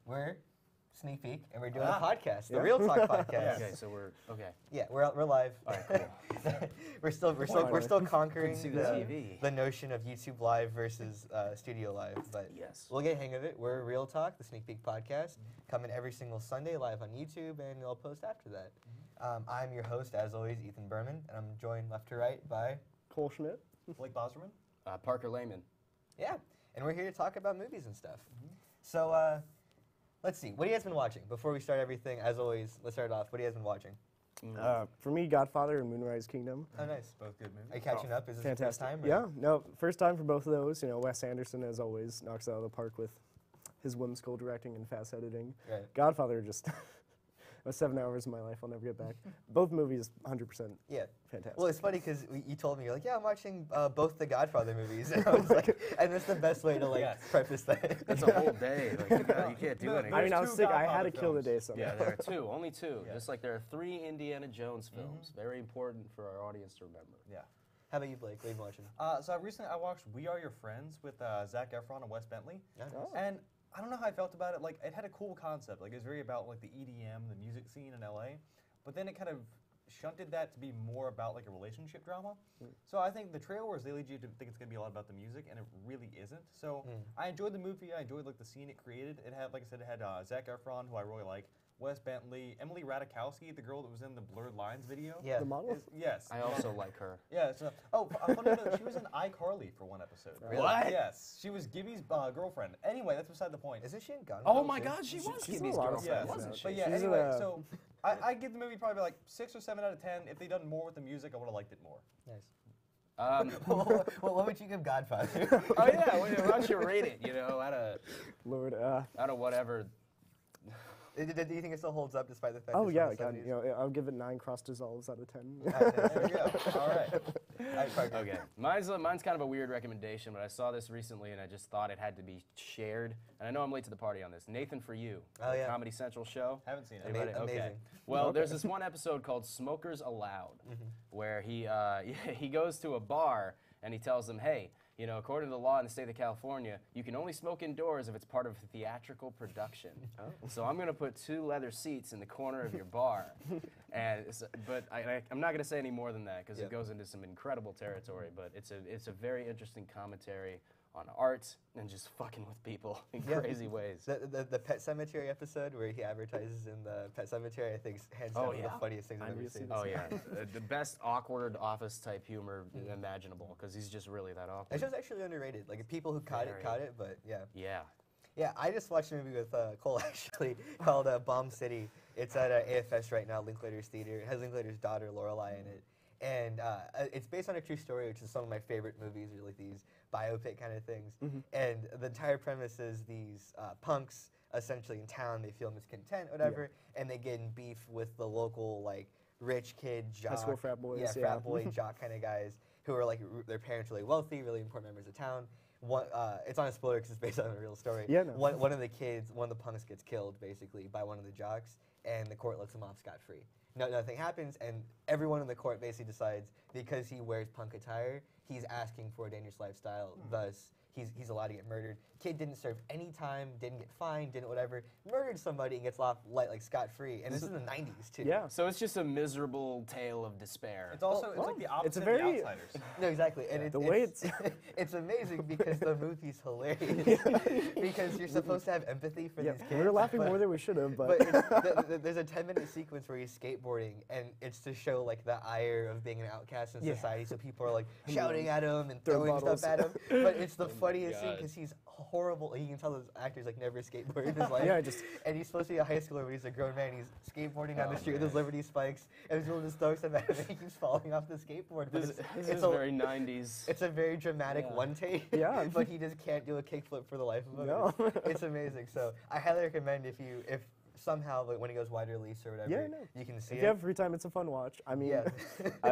We're Sneak Peek, and we're doing a podcast, the Real Talk podcast. Okay, so we're Yeah, we're live. All right, cool. we're still conquering see the TV. the notion of YouTube Live versus Studio Live, but Yes. we'll get a hang of it. We're Real Talk, the Sneak Peek podcast, coming every single Sunday live on YouTube, and we'll post after that. I'm your host, as always, Ethan Berman, and I'm joined left to right by Cole Schmidt. Blake Boserman. Parker Lehman. Yeah, and we're here to talk about movies and stuff. So, let's see. What have you guys been watching? Before we start everything, as always, let's start off. What have you guys been watching? For me, Godfather and Moonrise Kingdom. Oh, nice. Both good movies. Are you catching up? Is this Fantastic. the first time? Or? Yeah, no, first time for both of those. You know, Wes Anderson, as always, knocks it out of the park with his whimsical directing and fast editing. Right. Godfather, just 7 hours of my life I'll never get back. Both movies, 100% Yeah. fantastic. Well, it's funny because you told me, you're like, yeah, I'm watching both the Godfather movies. And I was like, and that's the best way to, like, preface that. That's a whole day. Like, you can't do anything. I mean, I was two sick. I had Godfather to kill the films. day somehow. Yeah, there are two, only two. Yeah. Just like there are 3 Indiana Jones films. Very important for our audience to remember. Yeah. How about you, Blake? What have you been watching? So recently I watched We Are Your Friends with Zac Efron and Wes Bentley. Yeah, nice. Oh. And I don't know how I felt about it. Like, it had a cool concept. Like, it was very about, like, the EDM, the music scene in LA. But then it kind of shunted that to be more about, like, a relationship drama. So I think the trailers, they lead you to think it's going to be a lot about the music, and it really isn't. So I enjoyed the movie. I enjoyed, like, the scene it created. It had, like I said, it had Zac Efron, who I really like, Wes Bentley, Emily Ratajkowski, the girl that was in the Blurred Lines video. Yeah. The model? Yes. I also like her. Yeah. So, funny note, she was in iCarly for one episode. Really? What? Yes. She was Gibby's girlfriend. Anyway, that's beside the point. Isn't she in Gone? Oh Girl, my too? God, she was she's in Gibby's a lot of girlfriend, stuff. wasn't she? But yeah, She's anyway, a- so I give the movie probably like 6 or 7 out of 10. If they'd done more with the music, I would have liked it more. Nice. Oh Well, what would you give Godfather? yeah, why don't you rate it? You know, Lord, out of whatever. Do you think it still holds up despite the fact oh it's yeah, from the God, 70s? you know, I'll give it 9 cross dissolves out of 10. There we go. All right. Okay, mine's kind of a weird recommendation, but I saw this recently and I just thought it had to be shared. And I know I'm late to the party on this. Nathan For You, Oh, the yeah. Comedy Central show. Haven't seen it. Anybody? Amazing. Okay. Well, there's this one episode called Smokers Allowed, where he goes to a bar and he tells them, hey, you know, according to the law in the state of California, you can only smoke indoors if it's part of a theatrical production. So I'm going to put 2 leather seats in the corner of your bar. But I'm not going to say any more than that because it goes into some incredible territory. But it's a very interesting commentary on art and just fucking with people in crazy ways. The Pet Cemetery episode where he advertises in the Pet Cemetery, I think, is hands down one of the funniest things I've ever seen. Oh yeah, the best awkward office type humor imaginable because he's just really that awkward. That show's actually underrated. Like, people who caught it, but yeah. Yeah. Yeah, I just watched a movie with Cole, actually, called Bomb City. It's at AFS right now, Linklater's Theater. It has Linklater's daughter, Lorelai, in it. And it's based on a true story, which is some of my favorite movies, or like these biopic kind of things. And the entire premise is these punks, essentially in town, they feel miscontent, whatever, and they get in beef with the local, like, rich kid, jock. High school frat boys, Yeah, frat boy, jock kind of guys, who are, like, their parents are really wealthy, really important members of town. It's on a spoiler because it's based on a real story. Yeah, no. One of the punks gets killed, basically, by one of the jocks, and the court lets him off scot-free. Nothing happens, and everyone in the court basically decides because he wears punk attire, he's asking for a dangerous lifestyle, thus he's allowed to get murdered. Kid didn't serve any time, didn't get fined, didn't whatever, murdered somebody and gets off like scot-free, and this is in the 90s too. Yeah. So it's just a miserable tale of despair. It's also it's like the opposite it's a very- of The Outsiders. No, exactly, and The way it's amazing because the movie's hilarious because you're supposed to have empathy for these kids. we were laughing but- more than we should have, But there's a 10-minute sequence where he's skateboarding, and it's to show like the ire of being an outcast in society. So people are like shouting at him and Throw throwing bottles. stuff at him. But it's the funniest scene God. because he's horrible. You can tell this actor's like never skateboarded in his life. Yeah, and he's supposed to be a high schooler, but he's a grown man. He's skateboarding down the street with his Liberty spikes, and his little just throws him at him, and he keeps falling off the skateboard. But This it's is a, very 90s. It's a very dramatic one take. Yeah. But he just can't do a kickflip for the life of him. No. It's amazing. So I highly recommend if somehow, like, when it goes wide release or whatever, Yeah, no. you can see if it. you have free time, it's a fun watch. I mean,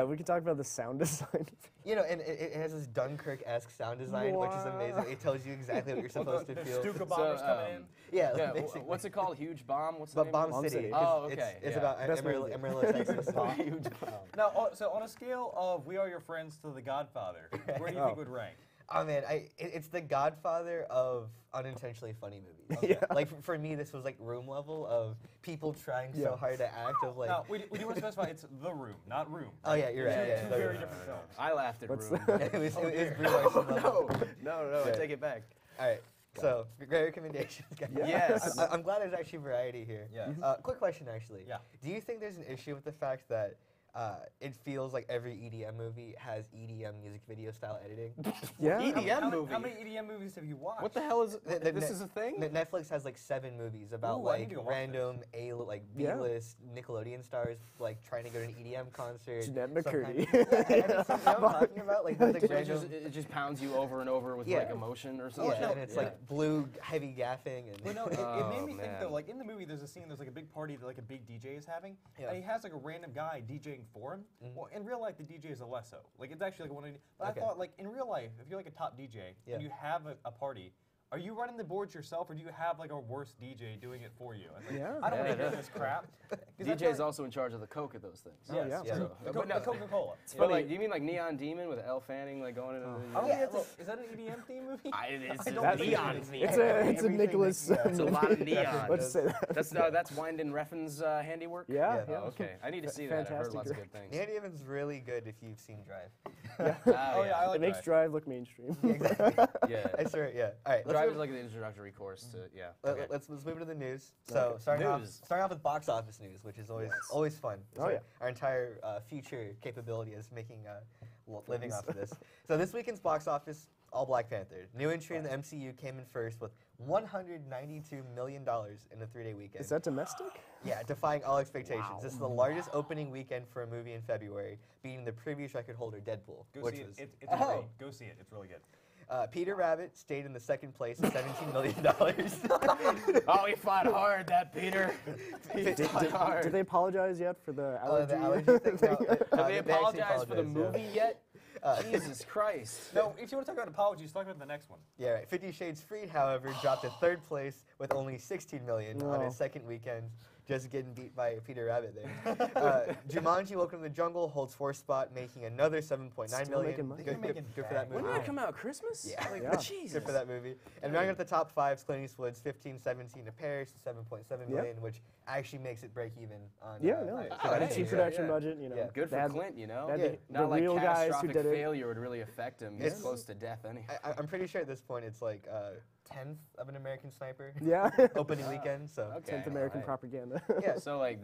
we can talk about the sound design. You know, and it has this Dunkirk-esque sound design, which is amazing. It tells you exactly what you're supposed to feel. Stuka bombers coming in. Yeah, Yeah, basically. what's it called? Huge Bomb? What's the But name? Bomb Bomb City. City. 'cause Oh, okay, It's yeah. about Best movie. Amarillo, Texas. Huge Bomb. Now, so on a scale of We Are Your Friends to The Godfather, where do you think it would rank? Oh man, it's the Godfather of unintentionally funny movies. Yeah. Like for me, this was like Room level of people trying so hard to act of like. No, we do want to specify it's The Room, not Room. Oh yeah, you're right. Two Yeah, very different films. I laughed at What's Room. it was Brie Larson level. No, I Yeah. take it back. All right. So great recommendations, guys. Yes. I'm glad there's actually variety here. Yeah. Quick question, actually. Yeah. Do you think there's an issue with the fact that it feels like every EDM movie has EDM music video style editing? Yeah. EDM movie. How many EDM movies have you watched? What the hell is The this? Is a thing? Netflix has like 7 movies about Ooh, I need like to go watch random B-list Nickelodeon stars like trying to go to an EDM concert. Jeanette some kind McCurdy. of- Yeah, you know what I'm talking about? Like, So random, it just pounds you over and over with Yeah. like emotion or something. yeah, and it's like blue heavy gaffing and. Well, no, it made me think man. though. Like in the movie, there's a scene. There's like a big party that like a big DJ is having, Yeah. and he has like a random guy DJing for him. Well, in real life, the DJ is a lesso. Like it's actually like one. But Okay. I thought like in real life, if you're like a top DJ Yeah. and you have a party. Are you running the boards yourself, or do you have like a worse DJ doing it for you? I was like, Yeah. I don't want Yeah, to hear yeah. this crap. 'Cause I feel DJ's like- also in charge of the coke at those things. Oh, Yes, yeah. yeah. So- The but no- Coca-Cola. But like, do you mean like Neon Demon with Elle Fanning like going into the? I don't Yeah, think well- is that an EDM theme movie? It's I don't a think neon it is. theme. It's a Everything Nicholas. that- yeah, It's a lot of neon. Let's say that. That's Wyndon Refn's handiwork. Yeah. Yeah. Oh, okay. I need to see that. I've heard Fantastic lots of director. good things. Neon Demon's really good if you've seen Drive. Oh yeah, I like It makes that. Drive look mainstream. Exactly. Yeah. I swear, yeah. All right, Drive move- is like the introductory course to Okay. Let's move into the news. So starting off with box office news, which is always fun. Oh, yeah. Our entire future capability is making living off of this. So this weekend's box office, all Black Panther. New entry in the MCU came in first with $192 million in a 3-day weekend. Is that domestic? Yeah, defying all expectations. Wow. This is the largest opening weekend for a movie in February, beating the previous record holder, Deadpool, Go which see was it. It's great. Go see it. It's really good. Peter Rabbit stayed in the second place at $17 million. Oh, he fought hard, that Peter. He fought hard. Did they apologize yet for the allergy? The allergy thing? No, Have they actually apologized for the apologized, movie yet? Jesus Christ. No, if you want to talk about apologies, talk about the next one. Yeah, right. 50 Shades Freed, however, dropped to third place with only $16 million on its second weekend, just getting beat by Peter Rabbit there. Jumanji: Welcome to the Jungle holds fourth spot, making another $7.9 Still million. making money. Good for that When movie. did that come out? Christmas? Yeah. Like, Yeah. Jesus. Good for that movie. And rounding up the top 5's Clint Eastwood's 1517 to Paris, 7.7 million, which actually makes it break even on. Yeah, no. for Oh, Had a that cheap movie. production yeah. budget, you know. Yeah. Good for They had- Clint, you know? they had Yeah. the Not like real guys who catastrophic did it. failure would really affect him. He's It's- close to death anyway. I'm pretty sure at this point it's like 10th of an American Sniper Yeah. opening weekend. So Okay. 10th American alright. propaganda. yeah, So like,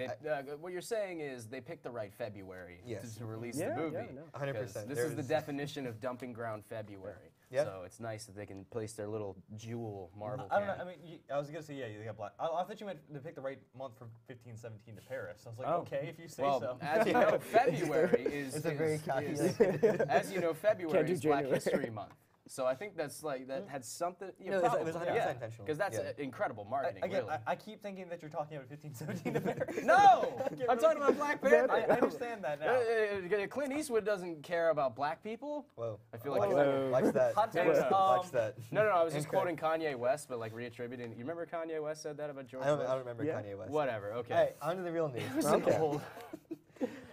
what you're saying is they picked the right February Yes. to release Yeah, the movie. yeah, no. 100%. 'Cause This There is the was- definition of dumping ground February. Yeah. So it's nice that they can place their little jewel Marvel. I don't know. can. I mean, I was gonna say yeah, you got black. I thought you meant to pick the right month for 1517 to Paris. I was like, Oh. okay, if you say Well, so. as you know, February is. It's a very is- calculated. as you know, February do is Black January. History Month. So I think that's like that had something. You No, know, it was 100% yeah, intentional. because that's Yeah. incredible marketing. Again, really. I keep thinking that you're talking about 1517 to Paris. No, I'm talking about Black Panther. I understand that now. Clint Eastwood doesn't care about black people. Whoa. I feel like watch, it's Whoa. watch that. Hot takes, Watch that. No, I was just Incorrect. quoting Kanye West, but like reattributing. You remember Kanye West said that about George I don't Bush? remember Yeah. Kanye West. Whatever. Okay. All right, on to the real news. It was an Okay. old.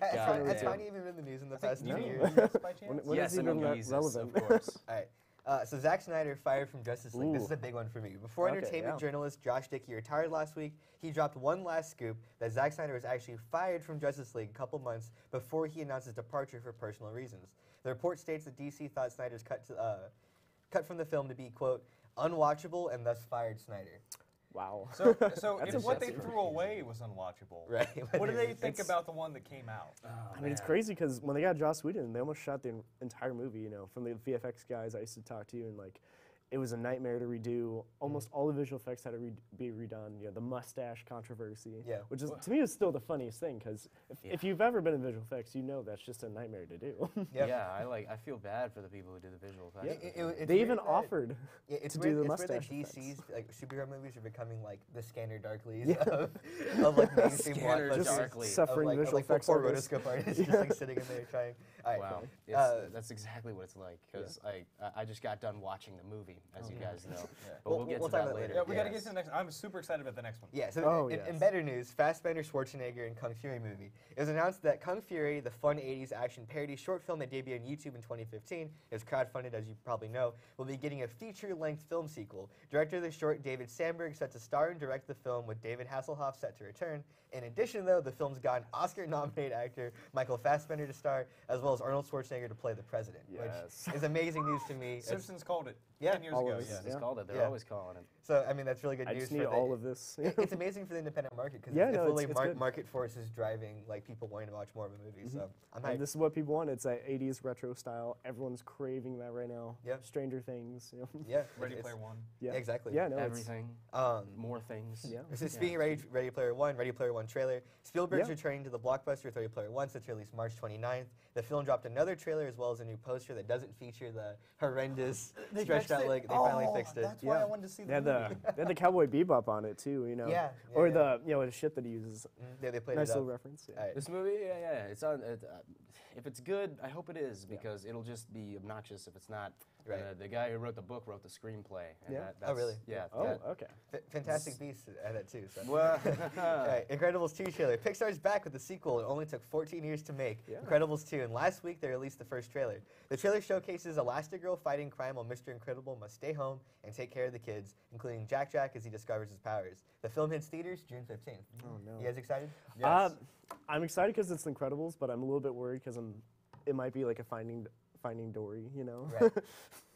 Has damn. Kanye even been in the news in the I think- past do you 2 mean years? Yeezus by chance? When Yes, is I even know that Yeezus, relevant? of course. All right. So Zack Snyder fired from Justice League. This Ooh. is a big one for me. Before Okay, entertainment yeah. journalist Josh Dickey retired last week, he dropped one last scoop that Zack Snyder was actually fired from Justice League a couple months before he announced his departure for personal reasons. The report states that DC thought Snyder's cut from the film to be, quote, unwatchable and thus fired Snyder. Wow. So That's if what they impressive. threw away was unwatchable, Right. what do they think It's- about the one that came out? I mean, it's crazy because when they got Joss Whedon, they almost shot the entire movie, you know, from the VFX guys I used to talk to, and like, it was a nightmare to redo. Almost all the visual effects had to be redone. You know, the mustache controversy, Yeah. which is to me is still the funniest thing because if you've ever been in visual effects, you know that's just a nightmare to do. Yep. Yeah, I feel bad for the people who do the visual effects. It's They even weird that- offered Yeah, it's to weird, do the it's weird that mustache DC's effects. like superhero movies are becoming like the Scanner Darkleys of like mainstream Scanner blockbusters. Darkly. suffering of, like, visual of, like, effects poor artists. rotoscope artists just like sitting in there trying. All right. Wow, Uh, that's exactly what it's like. Because I just got done watching the movie, movie, as you guys know. But We'll we'll get talk to that about it later. later. Yeah, we got to get Yes. to the next. I'm super excited about the next one. Yeah, so Oh, in yes. better news, Fassbender, Schwarzenegger, and Kung Fury movie. It was announced that Kung Fury, the fun 80s action parody short film that debuted on YouTube in 2015, is crowdfunded, as you probably know, will be getting a feature-length film sequel. Director of the short, David Sandberg, set to star and direct the film, with David Hasselhoff set to return. In addition, though, the film's got an Oscar-nominated actor, Michael Fassbender, to star, as well as Arnold Schwarzenegger to play the president, Yes. which is amazing news to me. Simpsons called it Yeah, 10 years all ago. of us. Yeah. Just called it. They're Yeah. always calling it. So, I mean, that's really good I news just for need the, all of this. It's amazing for the independent market because Yeah, it's no, really it's good. market forces driving like people wanting to watch more of a movie. So I'm hyped. And this is what people want. It's that 80s retro style. Everyone's craving that right now. Yep. Stranger Things. You know? Yeah, Ready it's- Player One. Yeah. exactly. Yeah, no, it's- Everything, more things. Yeah. So speaking of Ready Player One trailer. Spielberg's Yeah. returning to the blockbuster with Ready Player One, set to release March 29th. The film dropped another trailer as well as a new poster that doesn't feature the horrendous stretched out leg. They finally fixed it. That's why I Yeah. wanted to see They the had movie. they had the Cowboy Bebop on it too, you know. Yeah, yeah, Or yeah. the the shit that he uses. They played Nice it up. little reference. Yeah. All right. This movie, yeah, it's on. If it's good, I hope it is, because it'll just be obnoxious if it's not. Right. The guy who wrote the book wrote the screenplay. And Yeah? that's, really? Yeah. Oh, that- okay. Fantastic Beasts had that too. So. Well, All right, Incredibles 2 trailer. Pixar's back with the sequel. It only took 14 years to make. Yeah. Incredibles 2, and last week they released the first trailer. The trailer showcases Elastigirl fighting crime while Mr. Incredible must stay home and take care of the kids, including Jack as he discovers his powers. The film hits theaters June 15th. Oh no. You guys excited? Yes. I'm excited because it's Incredibles, but I'm a little bit worried because it might be like a Finding Dory, you know, Right.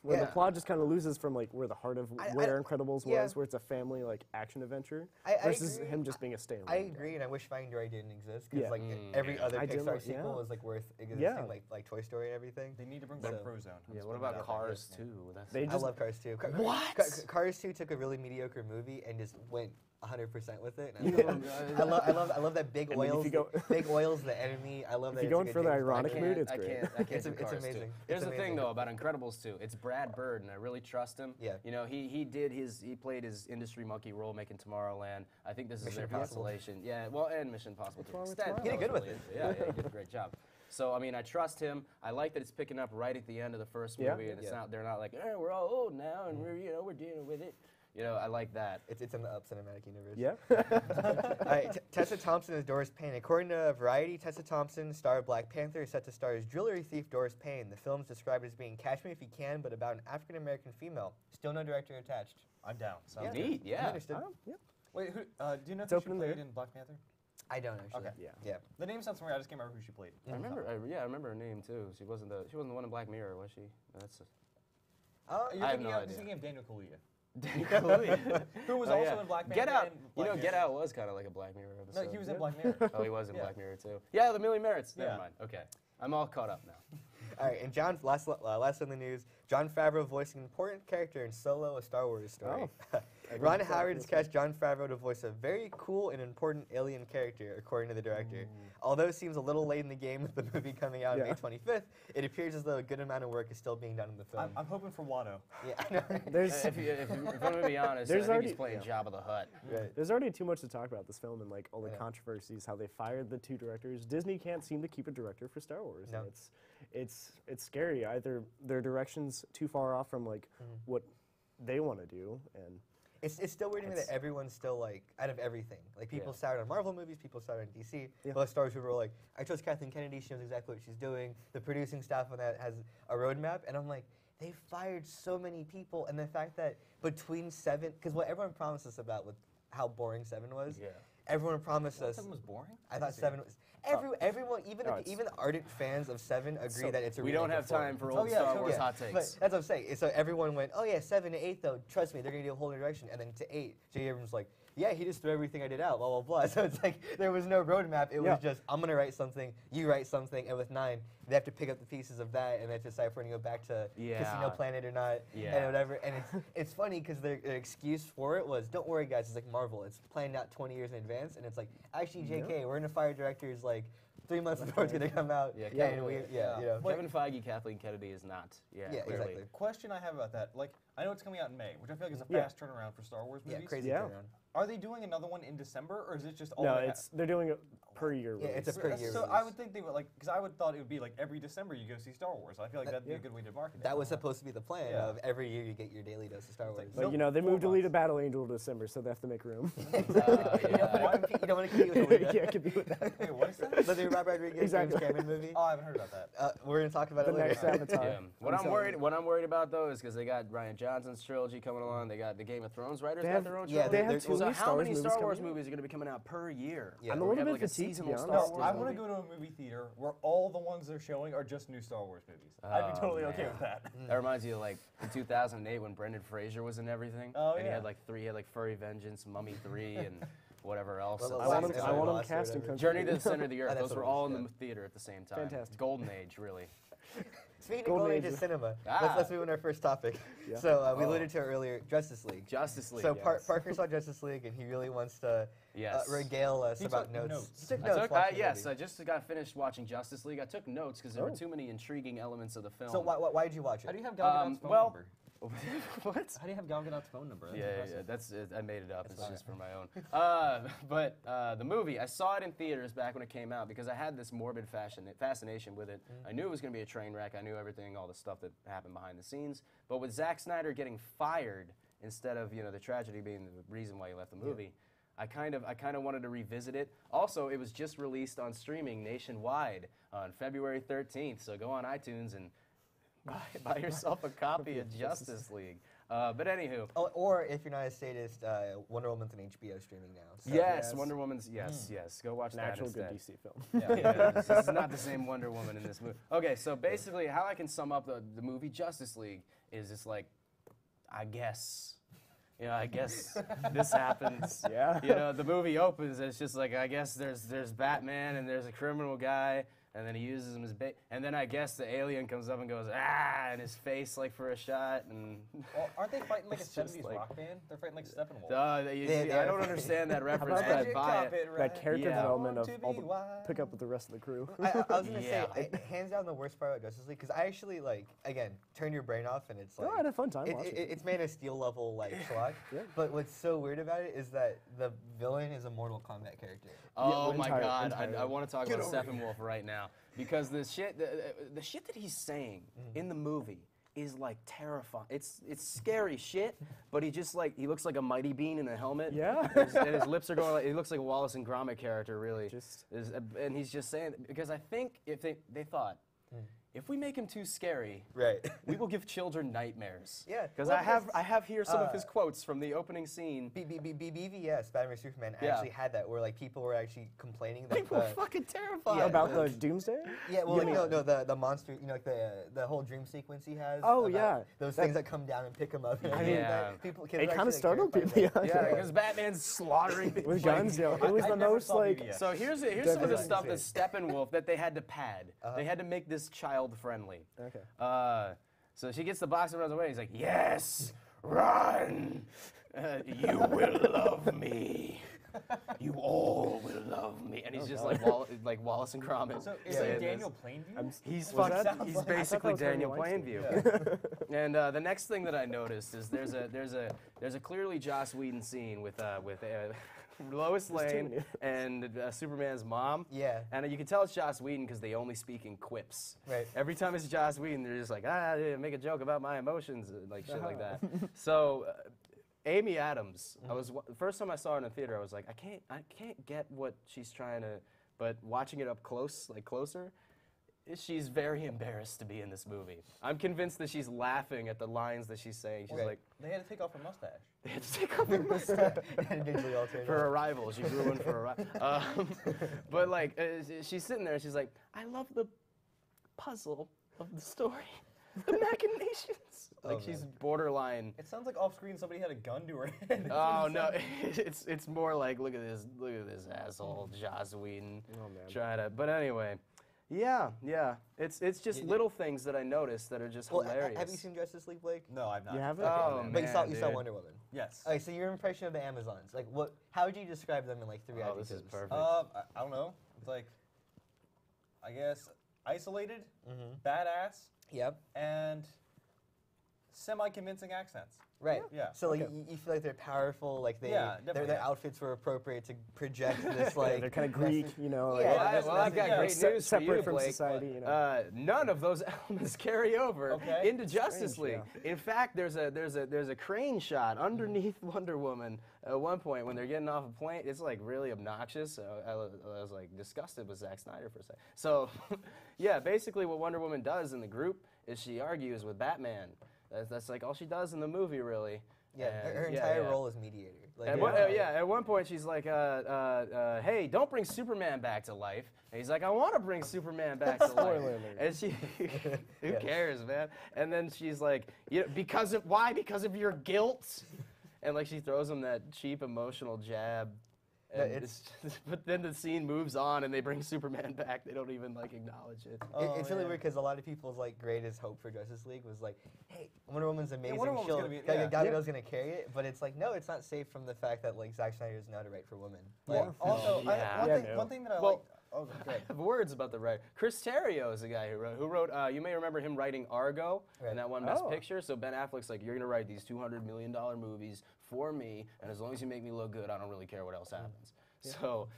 where Yeah. the plot just kind of loses from like where the heart of where Incredibles yeah. was, where it's a family like action adventure, I versus agree. him just being a standalone. I agree, and I wish Finding Dory didn't exist because Yeah. like every other I didn't Pixar like- sequel yeah. is like worth existing, Yeah. like Toy Story and everything. They need to bring So- back Frozone. yeah. What about Cars 2? That's They I just love Cars 2. What? Cars 2 took a really mediocre movie and just went 100% with it. You And know, I love that big I mean, if oils. you go- Big oils, the enemy. I love that. If you it's go like in a for the James Bond ironic movie. mood, it's I great. can't It's do it's Cars 2. amazing. Here's It's the thing, amazing. though, about Incredibles 2. It's Brad Bird, and I really trust him. Yeah. You know, he played his industry monkey role making Tomorrowland. I think this is Mission their Impossible. constellation. Yeah, well, and Mission Impossible to an What's wrong with extent. Tomorrowland? He did good with Really. it. Yeah, he did a great job. So I mean, I trust him. I like that it's picking up right at the end of the first Yeah. movie, and it's Yeah. not. They're not like, we're all old now, and we're dealing with it. You know, I like that. It's in the Up cinematic universe. Yeah. All right, Tessa Thompson is Doris Payne. According to Variety, Tessa Thompson, star of Black Panther, is set to star as Jewelry Thief Doris Payne. The film is described as being Catch Me If You Can, but about an African American female. Still no director attached. I'm down. Sounds Yeah. good. Neat, yeah. Understood. Yeah. Wait, who, do you know It's who she open in played there. in Black Panther? I don't actually. Okay. Yeah. Yeah. The name sounds familiar. I just can't remember who she played. I remember. I remember her name too. She wasn't the one in Black Mirror, was she? That's. You're I have thinking no of, idea. thinking of Daniel Kaluuya, Kaluuya. who was Oh, also yeah. in Black Panther. Get Out. and You Black know, Get Mirror. Out was kind of like a Black Mirror episode. No, he was in Yeah. Black Mirror. Oh, he was in Yeah. Black Mirror too. Yeah, the Million Merits. Never Yeah. mind. Okay, I'm all caught up now. All right, and last in the news, Jon Favreau voicing an important character in Solo, a Star Wars story. Ron Howard has cast Jon Favreau to voice a very cool and important alien character, according to the director. Although it seems a little late in the game with the movie coming out May Yeah. 25th, it appears as though a good amount of work is still being done in the film. I'm hoping for Watto. Yeah, I know. There's If I'm gonna be honest, I There's think already- he's playing Jabba the Hutt. Right. There's already too much to talk about this film and like all the Yeah. controversies, how they fired the two directors. Disney can't seem to keep a director for Star Wars. No. And it's scary. Either their direction's too far off from like what they want to do, and It's still weird to me that everyone's still like out of everything. Like people Yeah. started on Marvel movies, people started on DC. Yeah. But Star Wars people were like, I trust Kathleen Kennedy. She knows exactly what she's doing. The producing staff on that has a roadmap, and I'm like, they fired so many people, and the fact that between 7, because what everyone promised us about with how boring 7 was, Yeah. everyone promised us. 7 was boring. I thought 7 was. Everyone, even No, the, it's- even the ardent fans of 7 agree So- that it's a We don't remake have of 4. time for Oh, old yeah, Star totally. Wars Yeah, hot but takes. that's what I'm saying. So everyone went, oh yeah, 7 to 8 though. Trust me, they're gonna do a whole new direction. And then to 8, J. Abrams was like, yeah, he just threw everything I did out, blah blah blah. So it's like there was no roadmap. It Yeah. was just I'm gonna write something, you write something, and with 9, they have to pick up the pieces of that and they have to decide if we're gonna go back to Yeah. Casino Planet or not, Yeah. and whatever. And it's funny because their excuse for it was, don't worry guys, it's like Marvel, it's planned out 20 years in advance, and it's like actually JK, we're gonna fire directors like 3 months before it's gonna come out. Yeah, and Kevin- you know. Kevin Feige, Kathleen Kennedy is not. Yeah, Yeah, clearly. exactly. Question I have about that, like, I know it's coming out in May, which I feel like is a Yeah. fast turnaround for Star Wars movies. Yeah, crazy Yeah. turnaround. Are they doing another one in December, or is it just all? No, they have? they're doing it per year. Yeah, it's a per year So release. I would think they would because I would thought it would be like every December you go see Star Wars. I feel like that'd be a good way to market it. That was supposed to be the plan Yeah. of every year you get your daily dose of Star Wars. But No, they 4 moved Alita months. Battle Angel to December, so they have to make room. You don't want to compete with You Alita. can't compete with that. Wait, what is that? The new Robert Rodriguez Exactly. James Cameron movie. Oh, I haven't heard about that. We're gonna talk about The it later. next Avatar. Yeah. What I'm I'm worried about though is because they got Ryan Johnson's trilogy coming along. They got the Game of Thrones writers They got have- their own yeah, trilogy. They have they're- two So new how Star Wars many movies Star Wars coming out. movies are going to be coming out per year? Yeah. I'm a Are we little gonna bit have, like, a fatigued, to be seasonal honest. Star Wars I want to movie? go to a movie theater where all the ones they're showing are just new Star Wars movies. I'd be Oh, totally okay man. with that. That reminds you of like in 2008 when Brendan Fraser was in everything. Oh, and he yeah. had like Furry Vengeance, Mummy 3, and whatever else. Well, And I want Lost them or cast in whatever. country. Journey to the Center of the Earth. that's Those what were it was, all in yeah. the theater at the same time. Fantastic. Golden age, really. Speaking of Golden Golden Age Age. of cinema, Ah. let's move on to our first topic. Yeah. So we alluded to it earlier, Justice League. Justice League. So yes. Parker saw Justice League, and he really wants to Yes. regale us He about took notes. notes. He took I notes. took, watching the yes, movie. I just got finished watching Justice League. I took notes because there were Oh. too many intriguing elements of the film. So why did you watch it? How do you have Gal Gadot's phone well- number? what? How do you have Gal Gadot's phone number? That's Yeah, impressive. that's it. I made it up. It's fine. just for my own. But the movie, I saw it in theaters back when it came out because I had this morbid fascination with it. I knew it was going to be a train wreck. I knew everything, all the stuff that happened behind the scenes. But with Zack Snyder getting fired instead of the tragedy being the reason why he left the movie, I kind of wanted to revisit it. Also, it was just released on streaming nationwide on February 13th. So go on iTunes and buy yourself a copy of Justice League. But anywho. Oh, or if you're not a statist, Wonder Woman's on HBO streaming now. So. Yes, Wonder Woman's. Yes. Go watch An that actual instead. good DC film. Yeah, this is not the same Wonder Woman in this movie. Okay, so basically, how I can sum up the movie Justice League is it's like, I guess this happens. Yeah. The movie opens. It's just like I guess there's Batman and there's a criminal guy. And then he uses him as bait. And then I guess the alien comes up and goes, in his face, like, for a shot. And Well, aren't they fighting like a It's just 70s like- rock band? They're fighting like Steppenwolf. I don't understand that reference, about but I that- buy it. That character Yeah. development of Want to all be the wild. pick up with the rest of the crew. I was gonna Yeah. say, hands down, the worst part about Justice League, because I actually again, turn your brain off, and it's like No, I had a fun time watching it. it's Man of Steel level schlock. Yeah. But what's so weird about it is that the villain is a Mortal Kombat character. Oh my entire- God! entirely. I want to talk Get about over Steppenwolf right now because the shit that he's saying in the movie is like terrifying. It's scary shit, but he looks like a mighty bean in a helmet. Yeah. and his lips are going like he looks like a Wallace and Gromit character really. And he's just saying because I think if they thought. If we make him too scary, Right. we will give children nightmares. Yeah, Because well, I have here some of his quotes from the opening scene. BVS, Batman vs Superman, Yeah. actually had that where people were actually complaining that People are fucking terrified. Yeah, About the Doomsday? Yeah, well, the monster, the whole dream sequence he has. Oh, about yeah. those things that come down and pick him up. And mean, everything, yeah. that kids It are kind actually, of startled terrified people. of. Yeah, because Batman's slaughtering people. With guns, It was I the never most saw like. BVS. So here's some of the Definitely. stuff that Steppenwolf that they had to pad. They had to make this child friendly. Okay. So she gets the box and runs away. He's like, "Yes, run! You will love me. You all will love me." And he's just like Wallace and Gromit. So is saying it this. Daniel Plainview? He's Was that- fucking, he's I thought that basically was Harvey Daniel Weinstein. Plainview. And the next thing that I noticed is there's a clearly Joss Whedon scene with Lois Lane and Superman's mom. Yeah. And you can tell it's Joss Whedon because they only speak in quips. Right. Every time it's Joss Whedon, they're just like, yeah, make a joke about my emotions, like shit like that. So, Amy Adams, the first time I saw her in the theater, I was like, I can't get what she's trying to, but watching it up closer, she's very embarrassed to be in this movie. I'm convinced that she's laughing at the lines that she's saying. She's Right. like, They had to take off her mustache. they had to take off her mustache. And digitally altered. For Arrival. She grew one for Arrival. But she's sitting there and she's like, I love the puzzle of the story. The machinations. She's borderline. It sounds like off screen somebody had a gun to her head. Oh no, it's more like look at this asshole Joss Whedon trying to. But anyway, yeah, it's just little things that I noticed that are just hilarious. Have you seen Justice League, Blake? No, I've not. You haven't? Oh But you saw dude. Wonder Woman. Yes. Okay, so your impression of the Amazons, how would you describe them in 3 Oh, adjectives? this is perfect. I don't know. It's like, I guess, isolated, badass, Yep. and semi-convincing accents. Right. Yeah. So like you feel like they're powerful, like their outfits were appropriate to project this like they're kind of Greek, you know. Yeah, Well, I've got great news for separate you, from Blake. society. You know. None of those elements carry over into Justice League. Yeah. In fact, there's a crane shot underneath Wonder Woman at one point when they're getting off a plane. It's like really obnoxious. So I was like disgusted with Zack Snyder for a second. So, yeah, basically what Wonder Woman does in the group is she argues with Batman. That's like all she does in the movie, really. Yeah, her entire role is mediator. Like, at one point she's like, hey, don't bring Superman back to life. And he's like, I want to bring Superman back to life. Spoiler alert. And she, who cares, man? And then she's like, why? Because of your guilt? And like she throws him that cheap emotional jab. And but then the scene moves on and they bring Superman back. They don't even like acknowledge it. It's really weird because a lot of people's like greatest hope for Justice League was like, hey, Wonder Woman's amazing. Wonder Woman's gonna Gal Gadot's gonna carry it, but it's like no, it's not safe from the fact that like Zack Snyder is now to write for women. Like, Also, one thing that I like. Oh, good. I have words about the writer. Chris Terrio is the guy who wrote you may remember him writing Argo and that one Best Picture. So Ben Affleck's like, you're going to write these $200 million movies for me, and as long as you make me look good, I don't really care what else happens. Yeah. So,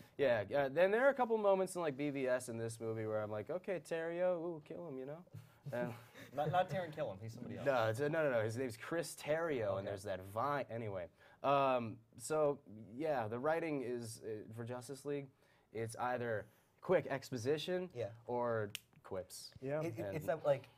then there are a couple moments in like BVS in this movie where I'm like, okay, Terrio, ooh, kill him, you know? And not Taron Killam, he's somebody else. No. His name's Chris Terrio, and there's that vine. Anyway, so, yeah, the writing is, for Justice League, it's either quick exposition or quips. Yeah. It's like,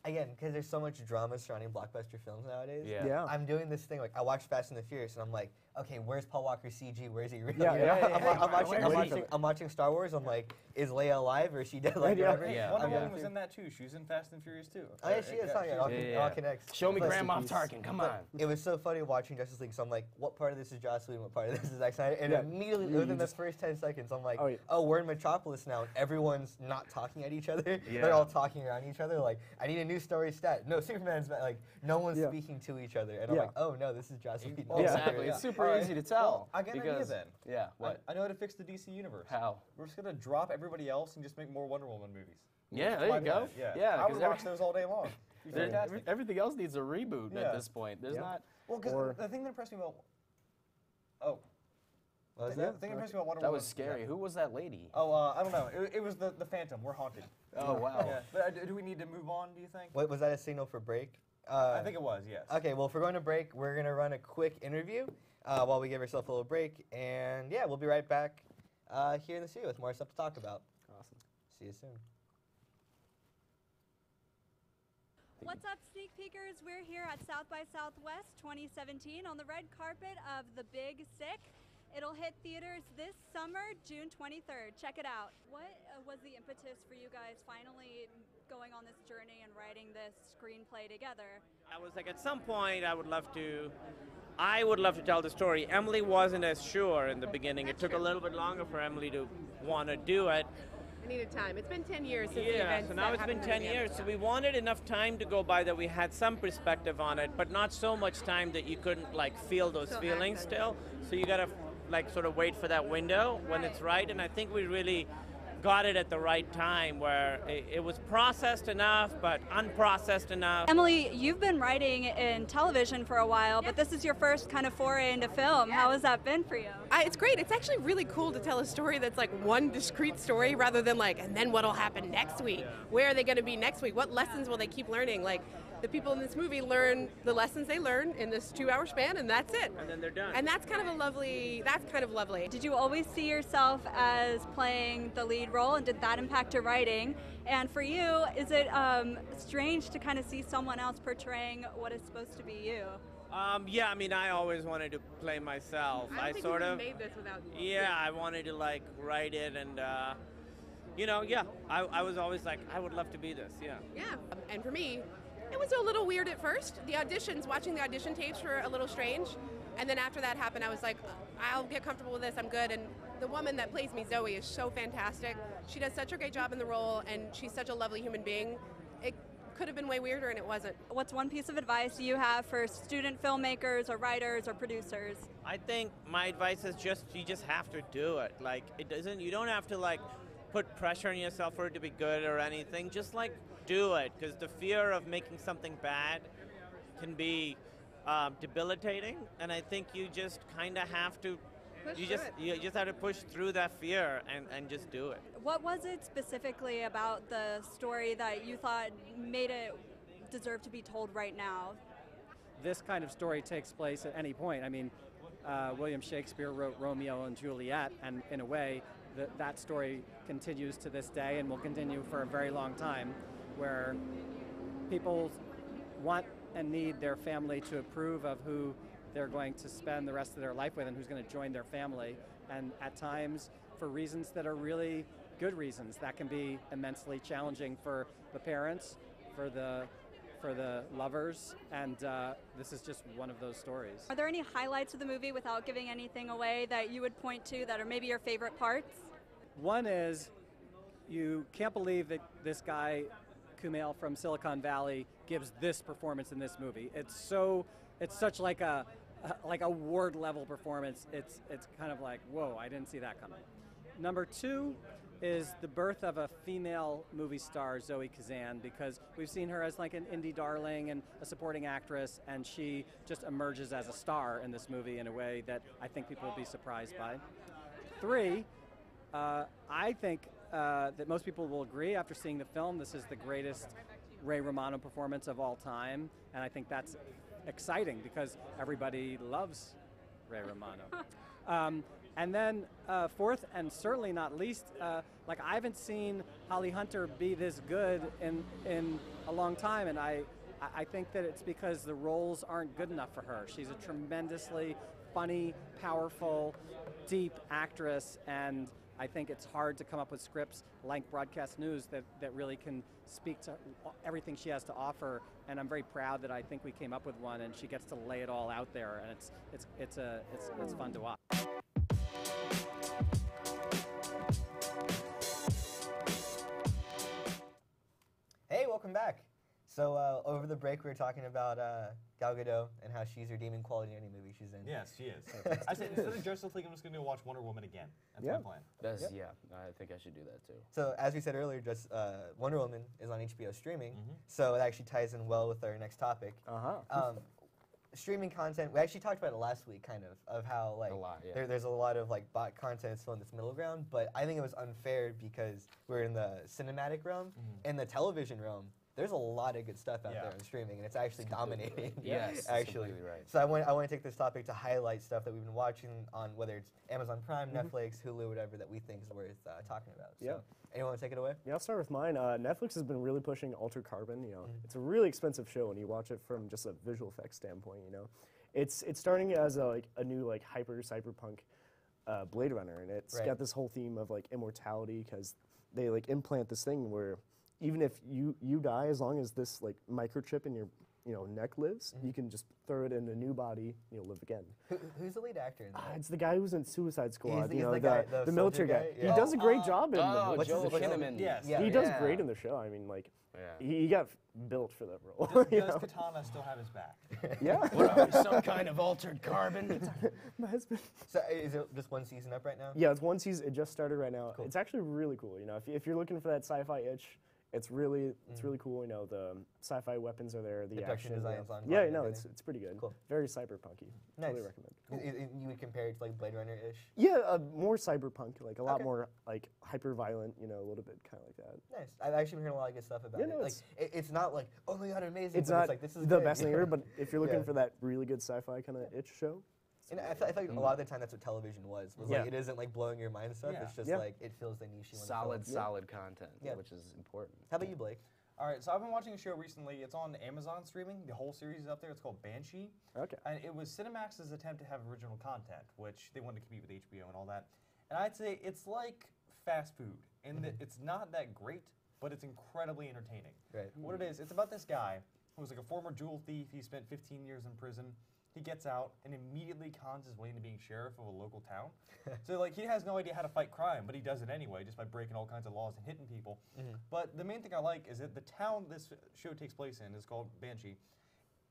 again, because there's so much drama surrounding blockbuster films nowadays. Yeah. I'm doing this thing, like, I watched Fast and the Furious, and I'm like, okay, where's Paul Walker CG? Where's he really? I'm watching Star Wars. I'm like, is Leia alive or is she dead? Like, Wonder Woman was in that too. She was in Fast and Furious too. Oh yeah, she is. It all connects. Show me Grand Moff Tarkin. Come on. It was so funny watching Justice League. So I'm like, what part of this is Joss Whedon? What part of this is Zack Snyder? And immediately within the first 10 seconds, I'm like, oh, we're in Metropolis now, and everyone's not talking at each other. Yeah. They're all talking around each other. Like, I need a new story stat. No, Superman's like, no one's speaking to each other. And I'm like, oh no, this is Joss Whedon. Exactly. It's super easy to tell. I get an idea then. Yeah, what? I know how to fix the DC universe. How? We're just going to drop everybody else and just make more Wonder Woman movies. Yeah, there you go. Yeah, I would watch those all day long. Everything else needs a reboot at this point. There's not... Well, because the thing that impressed me about... Oh. What was that? The thing that impressed me about Wonder That Woman... was scary. Who was that lady? Oh, I don't know. It was the Phantom. We're haunted. Oh, wow. Yeah. But, do we need to move on, do you think? Wait, was that a signal for break? I think it was, yes. Okay, well, if we're going to break, we're going to run a quick interview while we give ourselves a little break. And yeah, we'll be right back here in the studio with more stuff to talk about. Awesome. See you soon. What's up, sneak peekers? We're here at South by Southwest 2017 on the red carpet of The Big Sick. It'll hit theaters this summer, June 23rd. Check it out. What was the impetus for you guys finally going on this journey and writing this screenplay together? I was like, at some point, I would love to tell the story. Emily wasn't as sure in the beginning. It took a little bit longer for Emily to want to do it. I needed time. It's been 10 years since the events. So now it's been 10 years. So we wanted enough time to go by that we had some perspective on it, but not so much time that you couldn't like feel those feelings still. So you gotta like sort of wait for that window when it's right. And I think we really got it at the right time where it was processed enough, but unprocessed enough. Emily, you've been writing in television for a while, but this is your first kind of foray into film. How has that been for you? It's great. It's actually really cool to tell a story that's like one discrete story rather than like, and then what'll happen next week? Where are they going to be next week? What lessons will they keep learning? Like, the people in this movie learn the lessons they learn in this 2-hour span, and that's it. And then they're done. And that's kind of lovely. Did you always see yourself as playing the lead role, and did that impact your writing? And for you, is it strange to kind of see someone else portraying what is supposed to be you? Yeah, I mean, I always wanted to play myself. I don't think you made this without you. Yeah, I wanted to like write it, and I was always like, I would love to be this. Yeah. And for me, it was a little weird at first. Watching the audition tapes were a little strange. And then after that happened, I was like, I'll get comfortable with this, I'm good. And the woman that plays me, Zoe, is so fantastic. She does such a great job in the role, and she's such a lovely human being. It could have been way weirder, and it wasn't. What's one piece of advice you have for student filmmakers or writers or producers? I think my advice is you just have to do it. Like, you don't have to like put pressure on yourself for it to be good or anything. Just like do it, because the fear of making something bad can be debilitating, and I think you just kind of have to. You just have to push through that fear and just do it. What was it specifically about the story that you thought made it deserve to be told right now? This kind of story takes place at any point. I mean, William Shakespeare wrote Romeo and Juliet, and in a way, that story continues to this day and will continue for a very long time, where people want and need their family to approve of who they're going to spend the rest of their life with and who's going to join their family. And at times, for reasons that are really good reasons, that can be immensely challenging for the parents, for the lovers, and this is just one of those stories. Are there any highlights of the movie, without giving anything away, that you would point to that are maybe your favorite parts? One is, you can't believe that this guy, Kumail from Silicon Valley, gives this performance in this movie. It's such like a ward level performance. It's kind of like, whoa, I didn't see that coming. Number two is the birth of a female movie star, Zoe Kazan, because we've seen her as like an indie darling and a supporting actress, and she just emerges as a star in this movie in a way that I think people will be surprised by. Three, I think that most people will agree after seeing the film, this is the greatest Ray Romano performance of all time, and I think that's exciting because everybody loves Ray Romano. And then fourth, and certainly not least, like I haven't seen Holly Hunter be this good in a long time, and I think that it's because the roles aren't good enough for her. She's a tremendously funny, powerful, deep actress, and I think it's hard to come up with scripts like Broadcast News that really can speak to everything she has to offer, and I'm very proud that I think we came up with one, and she gets to lay it all out there, and it's fun to watch. Hey, welcome back. So over the break, we were talking about Gal Gadot and how she's redeeming quality in any movie she's in. Yes, she is. I said, instead of Justice League, I'm just going to watch Wonder Woman again. That's my plan. Yeah, I think I should do that too. So as we said earlier, just Wonder Woman is on HBO streaming, so it actually ties in well with our next topic. Streaming content, we actually talked about it last week, kind of how like there's a lot of like bot content still in this middle ground, but I think it was unfair because we're in the cinematic realm. In the television realm, there's a lot of good stuff out there on streaming, and it's actually dominating. Yes, actually. Right. So I want to take this topic to highlight stuff that we've been watching on whether it's Amazon Prime, Netflix, Hulu, whatever that we think is worth talking about. So anyone want to take it away? Yeah, I'll start with mine. Netflix has been really pushing Altered Carbon. You know, it's a really expensive show when you watch it from just a visual effects standpoint. You know, it's starting as a new like hyper cyberpunk Blade Runner, and it's got this whole theme of like immortality because they like implant this thing where even if you die, as long as this like microchip in your neck lives, you can just throw it in a new body, live again. Who's the lead actor in that? It's the guy who's in Suicide Squad. He's the military guy. Yeah. He does a great job in Joel Kinnaman. Yes. He does great in the show. I mean, like, he got built for that role. Does Katana still have his back? Yeah. What are we, some kind of altered carbon? My husband. So is it just one season up right now? Yeah, it's one season. It just started right now. Cool. It's actually really cool. If you're looking for that sci-fi itch, it's really cool. The sci-fi weapons are there. The production action designs on. Yeah, it's pretty good. Cool. Very cyberpunky. Nice. Totally recommend. Cool. You would compare it to like Blade Runner-ish? Yeah, more cyberpunk, like a lot more like hyper violent. A little bit kind of like that. Nice. I've actually been hearing a lot of good stuff about it. Like it's not like, oh my god, amazing. It's not it's like this is the good. best thing ever. But if you're looking for that really good sci-fi kind of itch show. And I feel like a lot of the time that's what television was like it isn't like blowing your mind stuff. It's just like it fills the niche you want to fill. Solid content, which is important. How about you, Blake? All right, so I've been watching a show recently. It's on Amazon streaming. The whole series is up there. It's called Banshee. Okay. And it was Cinemax's attempt to have original content, which they wanted to compete with HBO and all that. And I'd say it's like fast food in that it's not that great, but it's incredibly entertaining. Right. What it is, it's about this guy who was like a former jewel thief. He spent 15 years in prison. He gets out and immediately cons his way into being sheriff of a local town. So like he has no idea how to fight crime, but he does it anyway, just by breaking all kinds of laws and hitting people. But the main thing I like is that the town this show takes place in is called Banshee,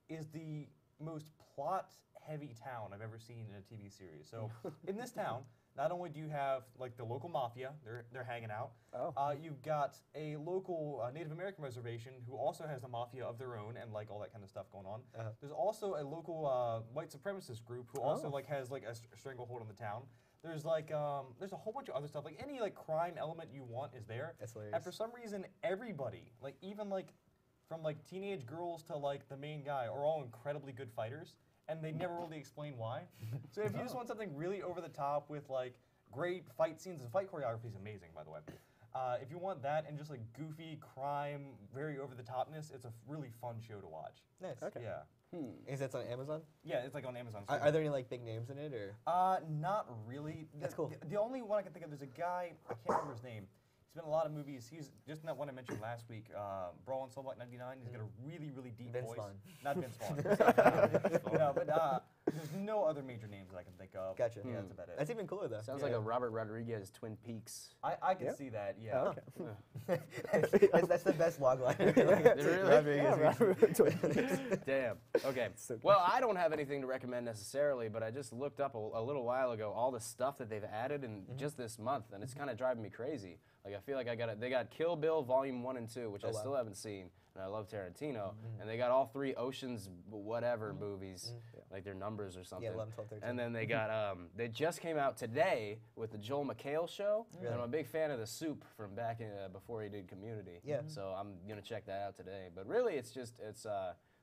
is the most plot-heavy town I've ever seen in a TV series. So in this town, not only do you have like the local mafia, they're hanging out. Oh. You've got a local Native American reservation who also has a mafia of their own and like all that kind of stuff going on. There's also a local white supremacist group who also like has like a stranglehold on the town. There's like there's a whole bunch of other stuff. Like any like crime element you want is there. That's hilarious. And for some reason, everybody, like even like from like teenage girls to like the main guy, are all incredibly good fighters, and they never really explain why. So if you just want something really over the top with like great fight scenes, and fight choreography is amazing, by the way. If you want that and just like goofy crime, very over the topness, it's a really fun show to watch. Nice. Okay. Yeah. Is that on Amazon? Yeah, it's like on Amazon. Are there any like big names in it or? Not really. That's cool. The only one I can think of, there's a guy, I can't remember his name. He's been in a lot of movies. He's just in that one I mentioned last week, Brawl in Soul Block 99. He's got a really, really deep Vince voice. Vaughn. Not Vince Vaughn. No, but there's no other major names that I can think of. Gotcha. Yeah, that's about it. That's even cooler though. Sounds like a Robert Rodriguez Twin Peaks. I can see that, yeah. Oh, okay. that's the best log line. Damn. Okay. Well, I don't have anything to recommend necessarily, but I just looked up a little while ago all the stuff that they've added in just this month, and it's kind of driving me crazy. Like I feel like they got Kill Bill Volume 1 and 2, which I still haven't seen, and I love Tarantino, and they got all 3 Ocean's whatever movies, like their numbers or something. Yeah, 11, 12, 13. And then they got they just came out today with the Joel McHale show, and I'm a big fan of The Soup from back in before he did Community. Yeah. So I'm gonna check that out today. But really, it's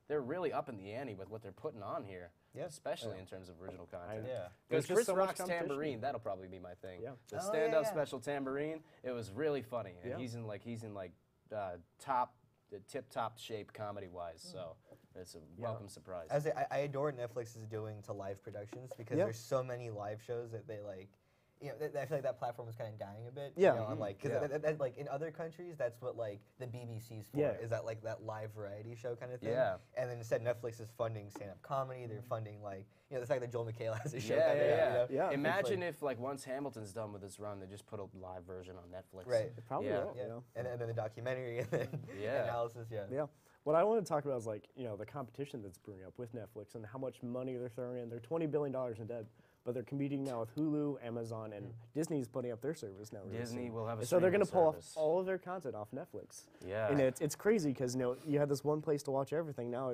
they're really up in the ante with what they're putting on here. Yeah. Especially in terms of original content. Yeah. Because There's just Chris so much Rock's competition. Tambourine, that'll probably be my thing. Yeah. The Oh, stand-up yeah. special Tambourine, it was really funny. And Yeah. he's in tip-top shape comedy-wise. So it's a welcome surprise. I adore what Netflix is doing to live productions because Yeah. there's so many live shows that they like. You know, I feel like that platform is kind of dying a bit. Yeah. You know, on like, because like in other countries, that's what like the BBC's for. Yeah. Is that like that live variety show kind of thing? Yeah. And then instead, Netflix is funding stand-up comedy. They're funding like the fact that Joel McHale has a show. Yeah, coming out, yeah, you know? Yeah. Imagine if once Hamilton's done with its run, they just put a live version on Netflix. Right. It probably Yeah. will. Yeah. You know? And then the documentary and then analysis. Yeah. Yeah. What I want to talk about is like, the competition that's brewing up with Netflix and how much money they're throwing in. They're $20 billion in debt, but they're competing now with Hulu, Amazon, and Disney's putting up their service now. really Disney soon. will have a And so they're streaming going to pull off service. all of their content off Netflix. Yeah. And it's crazy because you had this one place to watch everything. Now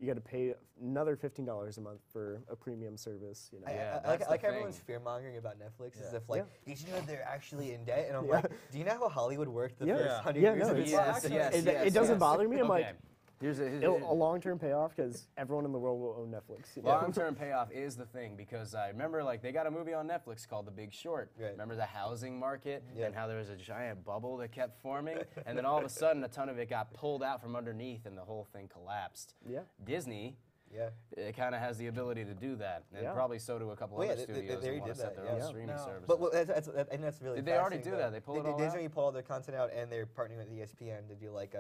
you got to pay another $15 a month for a premium service. Yeah, I that's like the everyone's thing. fear mongering about Netflix as Yeah. if like, did you know they're actually in debt? And I'm like, do you know how Hollywood worked the Yeah. first Yeah. 100 Yeah, years no, of its it's- life? It doesn't bother me. I'm like, Okay. Here's a long-term payoff because everyone in the world will own Netflix. long-term payoff is the thing because I remember like they got a movie on Netflix called The Big Short. Right. Remember the housing market Yeah. and how there was a giant bubble that kept forming, and then all of a sudden a ton of it got pulled out from underneath and the whole thing collapsed. Yeah. Disney. Yeah. It kind of has the ability to do that, and Yeah. probably so do a couple Well, yeah, other they studios already that want did to set that, their own yeah. streaming No. services. But and that's really Did they already fascinating, do though. that? They pulled it all Disney out? pull all their content out, and they're partnering with ESPN to do like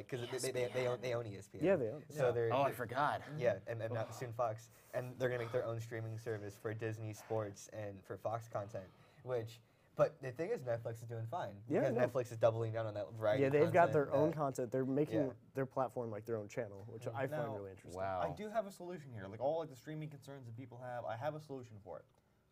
because they own ESPN. Yeah, they own it. So they're Oh, I forgot. Yeah, and now soon Fox, and they're gonna make their own streaming service for Disney Sports and for Fox content, But the thing is, Netflix is doing fine Yeah, because no. Netflix is doubling down on that variety. Yeah, they've got their own content. content. They're making Yeah. their platform like their own channel, which I find Now, really interesting. Wow. I do have a solution here. Like all like the streaming concerns that people have, I have a solution for it.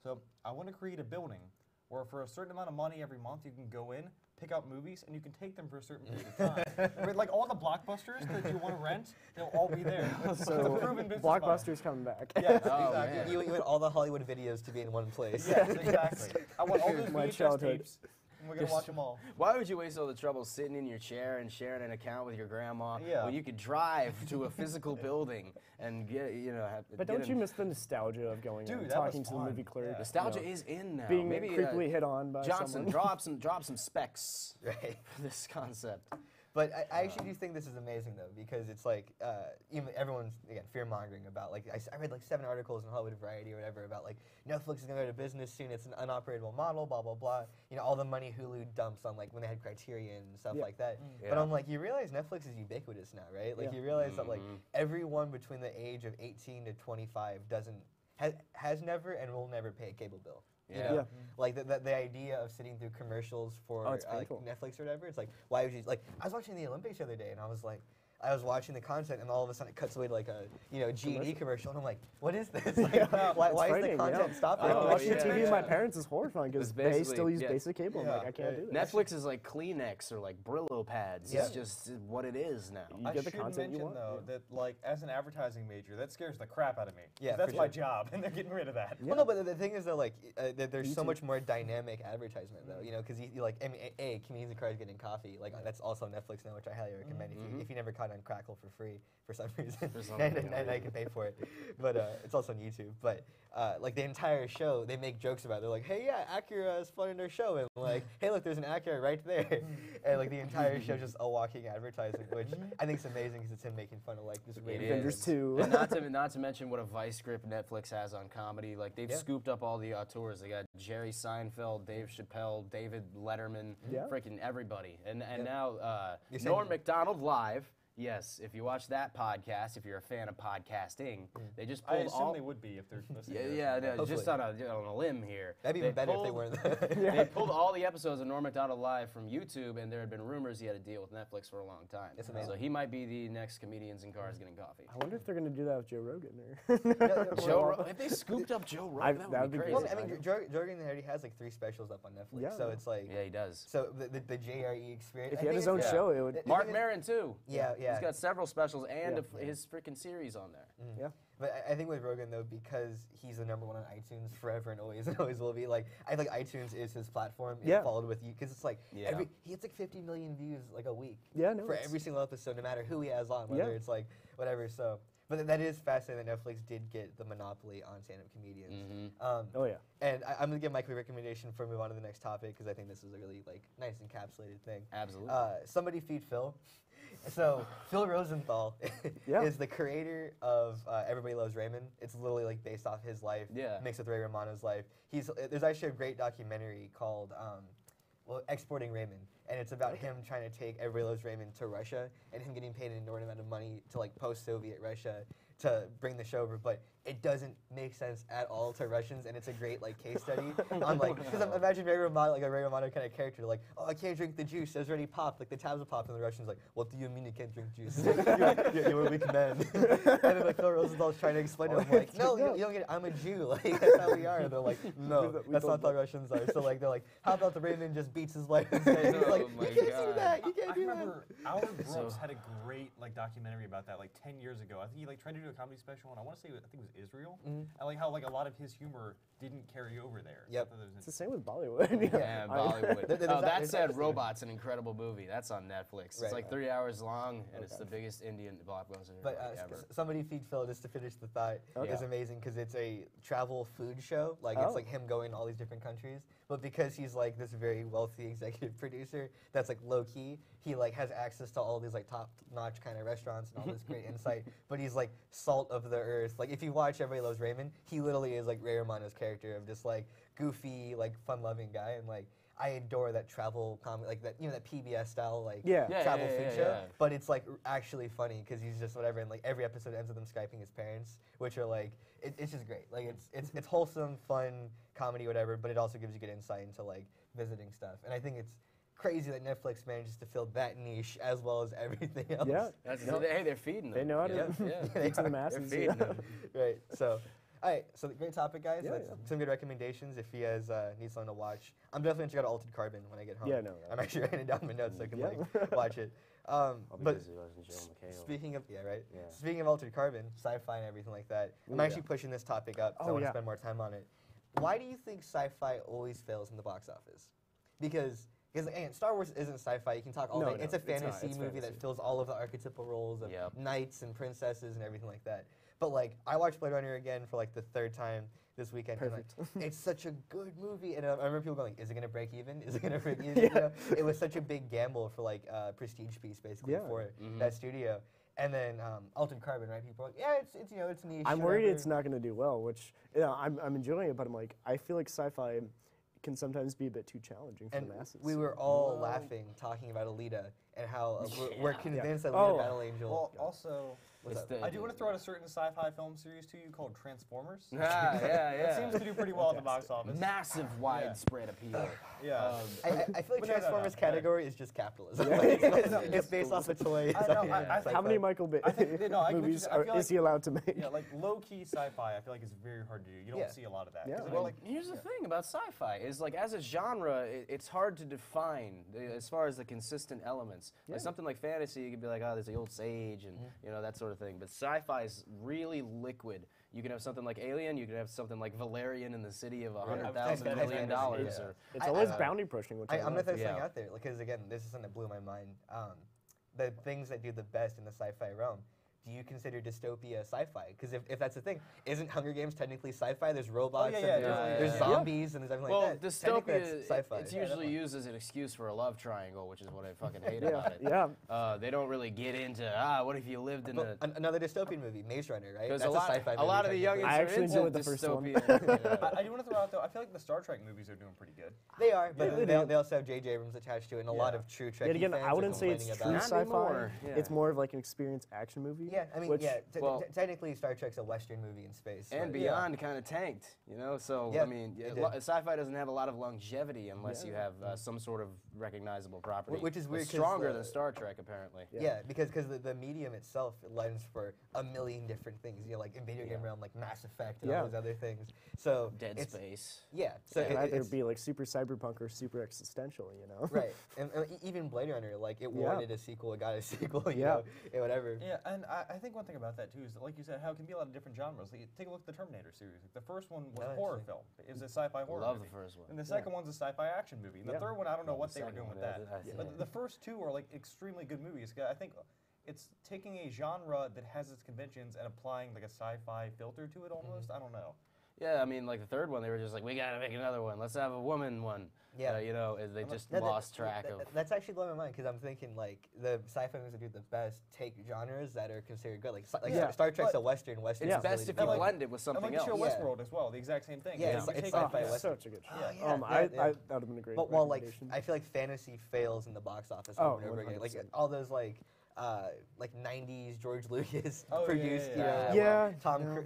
So I want to create a building where for a certain amount of money every month you can go in, pick out movies, and you can take them for a certain period of time. With like all the blockbusters that you want to rent, they'll all be there. It's a So proven business model. Blockbuster's coming back. Yes, Oh, exactly. man. You want all the Hollywood videos to be in one place. Yes, exactly. I want all those My VHS childhood. tapes, and we're gonna watch them all. Why would you waste all the trouble sitting in your chair and sharing an account with your grandma Yeah. when you could drive to a physical building and get, But don't you miss the nostalgia of going Dude, and that talking was to the fun. movie clerk? Yeah. Nostalgia you know, is in now. being Maybe creepily hit on by Johnson, someone. drop some specs Right. for this concept. But I actually do think this is amazing though, because it's like even everyone's again fear mongering about like I read like 7 articles in Hollywood Variety or whatever about like Netflix is gonna go to business soon. It's an unoperatable model, blah blah blah. You know all the money Hulu dumps on like when they had Criterion and stuff Yeah. like that. Yeah. But I'm like, you realize Netflix is ubiquitous now, right? Like Yeah. you realize that like everyone between the age of 18 to 25 has never and will never pay a cable bill. You Yeah. know? Yeah. Like the idea of sitting through commercials for Oh, it's like painful. Netflix or whatever, it's like, why would you, like, I was watching the Olympics the other day and I was like, I was watching the content, and all of a sudden it cuts away to like a G&E commercial, and I'm like, what is this? Like, why is the content stopping? Watching TV with my parents is horrifying because they still use basic cable. Yeah. I'm like, I can't do this. Netflix is like Kleenex or like Brillo pads. It's just what it is now. You get the should content you mention want. though that like as an advertising major, that scares the crap out of me. Yeah, that's for my sure. job, and they're getting rid of that. Well, no, but the thing is though, like, there's so much more dynamic advertisement though, because you like, I mean, comedians and cars getting coffee, like that's also Netflix now, which I highly recommend if you never caught on Crackle for free for some reason, and I can pay for it, but it's also on YouTube. But like the entire show, they make jokes about it. They're like, hey, yeah, Acura is fun in their show, and like, hey, look, there's an Acura right there, and like the entire show is just a walking advertisement, which I think is amazing because it's him making fun of like this It Avengers is. 2. And not to mention what a vice grip Netflix has on comedy. Like they've scooped up all the auteurs. They got Jerry Seinfeld, Dave Chappelle, David Letterman, freaking everybody. And now Norm Macdonald Live. Yes, if you watch that podcast, if you're a fan of podcasting, they just I pulled assume all. they would be if they're listening. Just on a limb here. That'd be even better if they weren't. They pulled all the episodes of Norm Macdonald Live from YouTube, and there had been rumors he had a deal with Netflix for a long time. It's amazing. So he might be the next comedians in cars getting coffee. I wonder if they're going to do that with Joe Rogan. If they scooped up Joe Rogan, that would be crazy. Well, I mean, Jorgen already has like 3 specials up on Netflix, so it's like. Yeah, he does. So the JRE experience. If he had his own show, it would. Mark Maron too. Yeah. He's got several specials and his freaking series on there. Yeah. But I think with Rogan though, because he's the #1 on iTunes forever and always will be. Like I think iTunes is his platform. It's followed with you because it's like he gets like 50 million views like a week. Yeah, no. For every single episode, no matter who he has on, whether it's like whatever. So, but that is fascinating that Netflix did get the monopoly on stand-up comedians. And I'm gonna give my quick recommendation before we move on to the next topic because I think this is a really like nice encapsulated thing. Absolutely. Somebody feed Phil. So Phil Rosenthal is the creator of Everybody Loves Raymond. It's literally like based off his life, mixed with Ray Romano's life. There's actually a great documentary called Exporting Raymond, and it's about him trying to take Everybody Loves Raymond to Russia and him getting paid an inordinate amount of money to like post-Soviet Russia to bring the show over, but it doesn't make sense at all to Russians, and it's a great like case study on like because imagine Ray Romano, like a Ray Romano kind of character, like, oh, I can't drink the juice, it's already popped, like the tabs are popped, and the Russians like, what do you mean you can't drink juice? You're a weak man. And then like Phil Rosenthal's trying to explain to him like, no, you don't get it. I'm a Jew, like that's how we are. And they're like, no, that's not how Russians are. So like they're like, how about the Raymond just beats his wife instead? And he's like, you can't do that. You can't do that. I remember Howard Brooks had a great like documentary about that like 10 years ago. I think he like tried to do a comedy special, and I want to say I think it was Israel. And like how like a lot of his humor didn't carry over there. Yep. It's the same with Bollywood. Yeah, Bollywood. That Said Robot's an incredible movie. That's on Netflix. It's like 3 hours long, and it's the biggest Indian blockbuster ever. Somebody Feed Phil, just to finish the thought, is amazing because it's a travel food show. Like it's like him going to all these different countries, but because he's like this very wealthy executive producer that's like low key, he like has access to all these like top-notch kind of restaurants and all this great insight. But he's like salt of the earth. Like if you watch Everybody Loves Raymond, he literally is like Ray Romano's character of just like goofy, like fun-loving guy, and like I adore that travel comedy, like that that PBS style like travel food show. But it's like actually funny because he's just whatever, and like every episode ends with him Skyping his parents, which are like it's just great. Like it's wholesome, fun comedy, whatever. But it also gives you good insight into like visiting stuff, and I think it's crazy that Netflix manages to fill that niche as well as everything else. Yeah, hey, they're feeding them. They know how to feed to the masses. They're feeding them. Right. So. All right, so great topic, guys. Some good recommendations if you guys need something to watch. I'm definitely going to check out Altered Carbon when I get home. I'm actually writing it down in my notes so I can like watch it. I'll be busy watching Joe McHale. Speaking of Altered Carbon, sci-fi and everything like that, I'm actually pushing this topic up because I want to spend more time on it. Why do you think sci-fi always fails in the box office? Because again, Star Wars isn't sci-fi. You can talk all day. It's a fantasy movie that fills all of the archetypal roles of knights and princesses and everything like that. But like, I watched Blade Runner again for like the 3rd time this weekend. Perfect. And, like, it's such a good movie, and I remember people going, "Is it gonna break even? Is it gonna break even?" You know? It was such a big gamble for like prestige piece basically for that studio. And then Altered Carbon, right? People are like, it's niche. I'm worried it's not going to do well, which I'm enjoying it, but I'm like, I feel like sci-fi can sometimes be a bit too challenging for the masses. We were all laughing, talking about Alita, and how we're convinced that Oh. Lena Battle Angel. Well, also, It's the- I do want to throw out a certain sci-fi film series to you called Transformers. Yeah. It seems to do pretty well at the box office. Massive widespread appeal. Yeah. I feel like But no, no, no. Transformers category is just capitalism. Yeah. It's based off of toys. I know, I think- How many Michael Bay I think- no, I can movies just- I feel is he allowed to make? Yeah, like low-key sci-fi, I feel like it's very hard to do. You don't Yeah. see a lot of that. Yeah. 'Cause I Well, feel like, Here's the thing about sci-fi is like as a genre, it's hard to define as far as the consistent elements. Like something like fantasy, you could be like, oh, there's the old sage and you know that sort of thing. But sci-fi is really liquid. You can have something like Alien, you can have something like Valerian in the city of $100,000 Fantasy, million. yeah. Or, It's always bounty pushing, which I'm gonna throw something Yeah. out there because again, this is something that blew my mind. The things that do the best in the sci-fi realm. Do you consider dystopia sci-fi? Because if that's the thing, isn't Hunger Games technically sci-fi? There's robots, yeah, and there's yeah. zombies, and there's everything well, like that. Technically, dystopia, that's sci-fi. it's usually used as an excuse for a love triangle, which is what I fucking hate about it. Yeah. They don't really get into, what if you lived in But another dystopian movie, Maze Runner, right? Because That's a sci-fi movie. lot of the technically. youngins I are actually into enjoyed the first one. dystopia. I do want to throw out though, I feel like the Star Trek movies are doing pretty good. They are, but Yeah. they also have J.J. Abrams attached to it, and a lot of true Trekkie Yet again, fans I are wouldn't say it's complaining true about it. Not sci-fi. anymore, yeah. It's more of like an experience action movie. Yeah, I mean, which, well- technically Star Trek's a Western movie in space. And but- Beyond kind of tanked, you know. So Yeah, I mean, it did. sci-fi doesn't have a lot of longevity unless you have some sort of recognizable property. Which is weird It's 'cause, stronger than Star Trek, apparently. Yeah, because the medium itself lends for a million different things. You know, like in video game realm, like Mass Effect and all Yeah. those other things. So Dead it's- Space. Yeah, so it can either it's be like super cyberpunk or super existential, you know? right, and even Blade Runner, like it Yeah. wanted a sequel, it got a sequel, you Yeah. know, and whatever. Yeah, and I think one thing about that too is, that, like you said, how it can be a lot of different genres. Like, take a look at the Terminator series. Like, the first one was Oh, a horror interesting. film. It was a sci-fi horror Love movie. the first one. And the second one's a sci-fi action movie. And the Yeah. third one, I don't know Love what the they were second doing one, with that. yeah. But the first two are like extremely good movies. I think it's taking a genre that has its conventions and applying like a sci-fi filter to it almost. I don't know. Yeah, I mean, like the third one, they were just like, we gotta make another one. Let's have a woman one. Yeah. You know, they just No, lost track of. That's actually blowing my mind because I'm thinking like the sci-fi movies that do the best take genres that are considered good. Like Yeah. Star Trek's But a Western. Western. It's is best really if you good. blend it with And something like the show else. Yeah. Westworld as well, the exact same thing. Yeah, You it's take sci-fi sci-fi Western. Such a good show. Oh, yeah, that yeah. would have been a great But while like recommendation. I feel like fantasy fails in the box office Oh, over and over again. Like 100%. all those like 90s George Lucas Oh, yeah, produced, yeah, you know, yeah.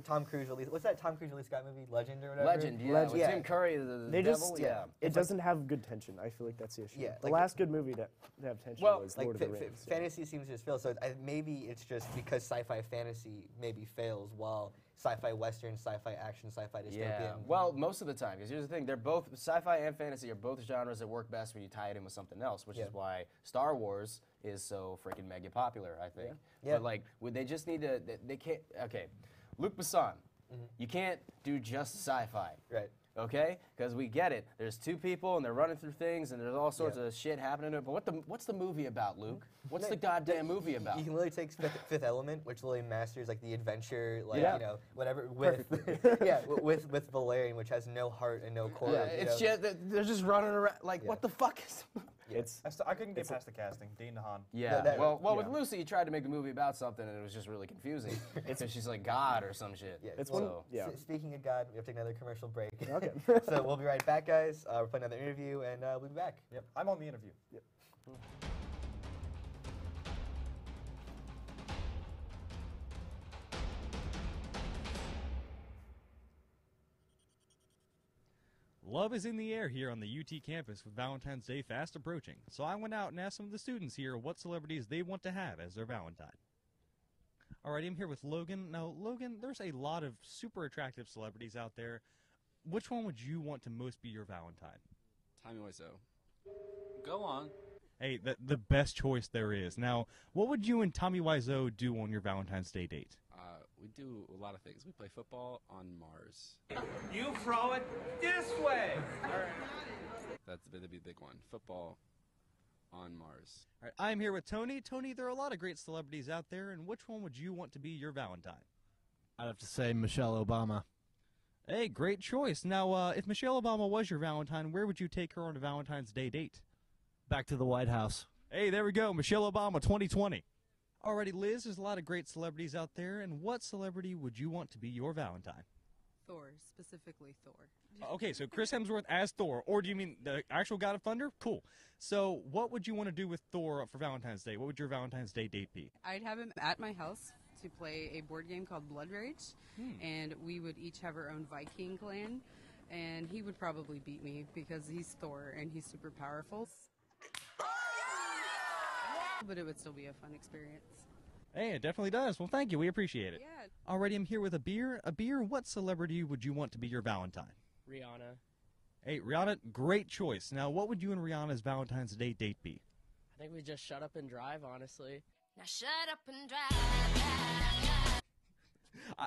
Tom Cruise released. What's that Tom Cruise released Scott movie? Legend or whatever. Legend, yeah. Legend. With Yeah. Tim Curry, the They devil, just yeah. it doesn't have good tension. I feel like that's the issue. Yeah, the like last good movie to have tension Well, was Like Lord of the Rings. yeah. fantasy seems to just fail. So maybe it's just because sci-fi fantasy maybe fails while sci-fi Western, sci-fi action, sci-fi dystopian. Yeah. Well, most of the time, because here's the thing: they're both sci-fi and fantasy are both genres that work best when you tie it in with something else, which Yeah. is why Star Wars is so freaking mega popular. I think. Yeah. But like, would they just need to? They can't. Okay, Luc Besson, you can't do just sci-fi. Right. Okay, because we get it. There's two people and they're running through things and there's all sorts Yeah. of shit happening. But what's the movie about, Luke? What's the goddamn movie about? You can literally take Fifth Element, which literally masters like the adventure, like Yeah. you know, whatever with with Valerian, which has no heart and no core. Yeah, it's just they're just running around. Like, what the fuck is? It's I couldn't get past the casting. Dane DeHaan. Yeah. that- well, with yeah. Lucy, he tried to make the movie about something, and it was just really confusing. Because she's like God or some shit. Yeah, It's well, one- So, yeah. Speaking of God, we have to take another commercial break. Okay. So we'll be right back, guys. We're playing another interview, and we'll be back. Yep, I'm on the interview. Love is in the air here on the UT campus with Valentine's Day fast approaching, so I went out and asked some of the students here what celebrities they want to have as their Valentine. Alright, I'm here with Logan. Now, Logan, there's a lot of super attractive celebrities out there. Which one would you want to most be your Valentine? Tommy Wiseau. Go on. Hey, the best choice there is. Now, what would you and Tommy Wiseau do on your Valentine's Day date? We do a lot of things. We play football on Mars. You throw it this way. That'd be the big one. Football on Mars. All right, I'm here with Tony. Tony, there are a lot of great celebrities out there, and which one would you want to be your Valentine? I'd have to say Michelle Obama. Hey, great choice. Now, if Michelle Obama was your Valentine, where would you take her on a Valentine's Day date? Back to the White House. Hey, there we go. Michelle Obama 2020. Alrighty, Liz, there's a lot of great celebrities out there, and what celebrity would you want to be your Valentine? Thor, specifically Thor. Okay, so Chris Hemsworth as Thor, or do you mean the actual God of Thunder? Cool. So what would you want to do with Thor for Valentine's Day? What would your Valentine's Day date be? I'd have him at my house to play a board game called Blood Rage, and we would each have our own Viking clan, and he would probably beat me because he's Thor and he's super powerful. But it would still be a fun experience. Hey, it definitely does. Well, thank you. We appreciate it. Yeah. Alrighty, I'm here with a beer. A beer, what celebrity would you want to be your Valentine? Rihanna. Hey, Rihanna, great choice. Now, what would you and Rihanna's Valentine's Day date be? I think we just shut up and drive, honestly. Now shut up and drive.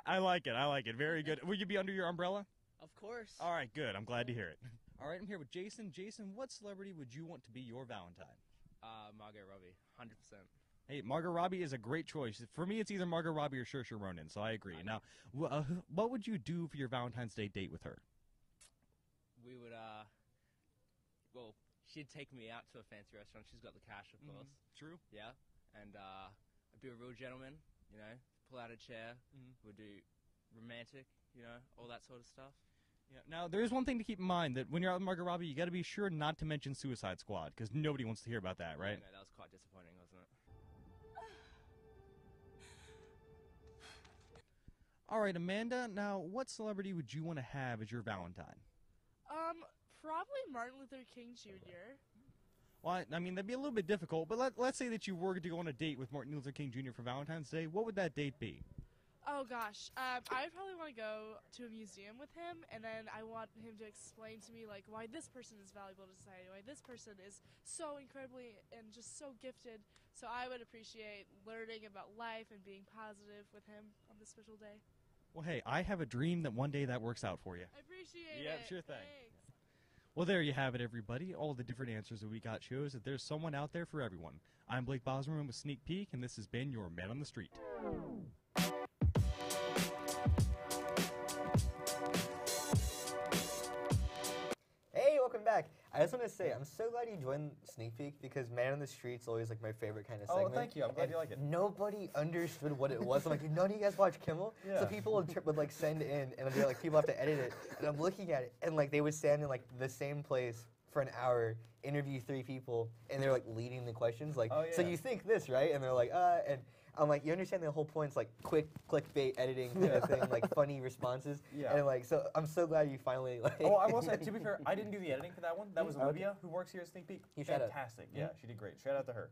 I like it. I like it. Very good. Would you be under your umbrella? Of course. All right, good. I'm glad to hear it. All right, I'm here with Jason. Jason, what celebrity would you want to be your Valentine? Margot Robbie, 100%. Hey, Margot Robbie is a great choice. For me, it's either Margot Robbie or Saoirse Ronan, so I agree. Now, what would you do for your Valentine's Day date with her? We would, well, she'd take me out to a fancy restaurant. She's got the cash, of course. True. Yeah. And, I'd be a real gentleman, you know, pull out a chair. We'd do romantic, you know, all that sort of stuff. Yeah. Now, there is one thing to keep in mind, that when you're out with Margot Robbie, you got to be sure not to mention Suicide Squad, because nobody wants to hear about that, right? Yeah, no, that was quite disappointing, wasn't it? All right, Amanda, now, what celebrity would you want to have as your Valentine? Probably Martin Luther King Jr. Well, I mean, that'd be a little bit difficult, but let's say that you were to go on a date with Martin Luther King Jr. for Valentine's Day. What would that date be? Oh gosh, I would probably want to go to a museum with him, and then I want him to explain to me like why this person is valuable to society, why this person is so incredibly and just so gifted. So I would appreciate learning about life and being positive with him on this special day. Well, hey, I have a dream that one day that works out for you. I appreciate it. Yeah, sure thing. Thanks. Well, there you have it, everybody. All the different answers that we got shows that there's someone out there for everyone. I'm Blake Bosmerman with Sneak Peek, and this has been your Man on the Street. Hey, welcome back. I just want to say, I'm so glad you joined Sneak Peek because Man on the Street's always like my favorite kind of segment. Oh, thank you. I'm glad you like it. Nobody understood what it was. I'm like, none of you guys watch Kimmel? Yeah. So people would like send in, and they're like, people have to edit it. And I'm looking at it, and like they would stand in like the same place for an hour, interview 3 people, and they're like leading the questions. Like, so you think this, right? And they're like, and I'm like, you understand the whole point? It's like quick clickbait editing kind of thing, like funny responses. Yeah. And like, so I'm so glad you finally like. Oh, I will say, to be fair, I didn't do the editing for that one. That was Olivia, who works here at Sneak Peek. Shout out. Fantastic. Yeah, she did great. Shout out to her.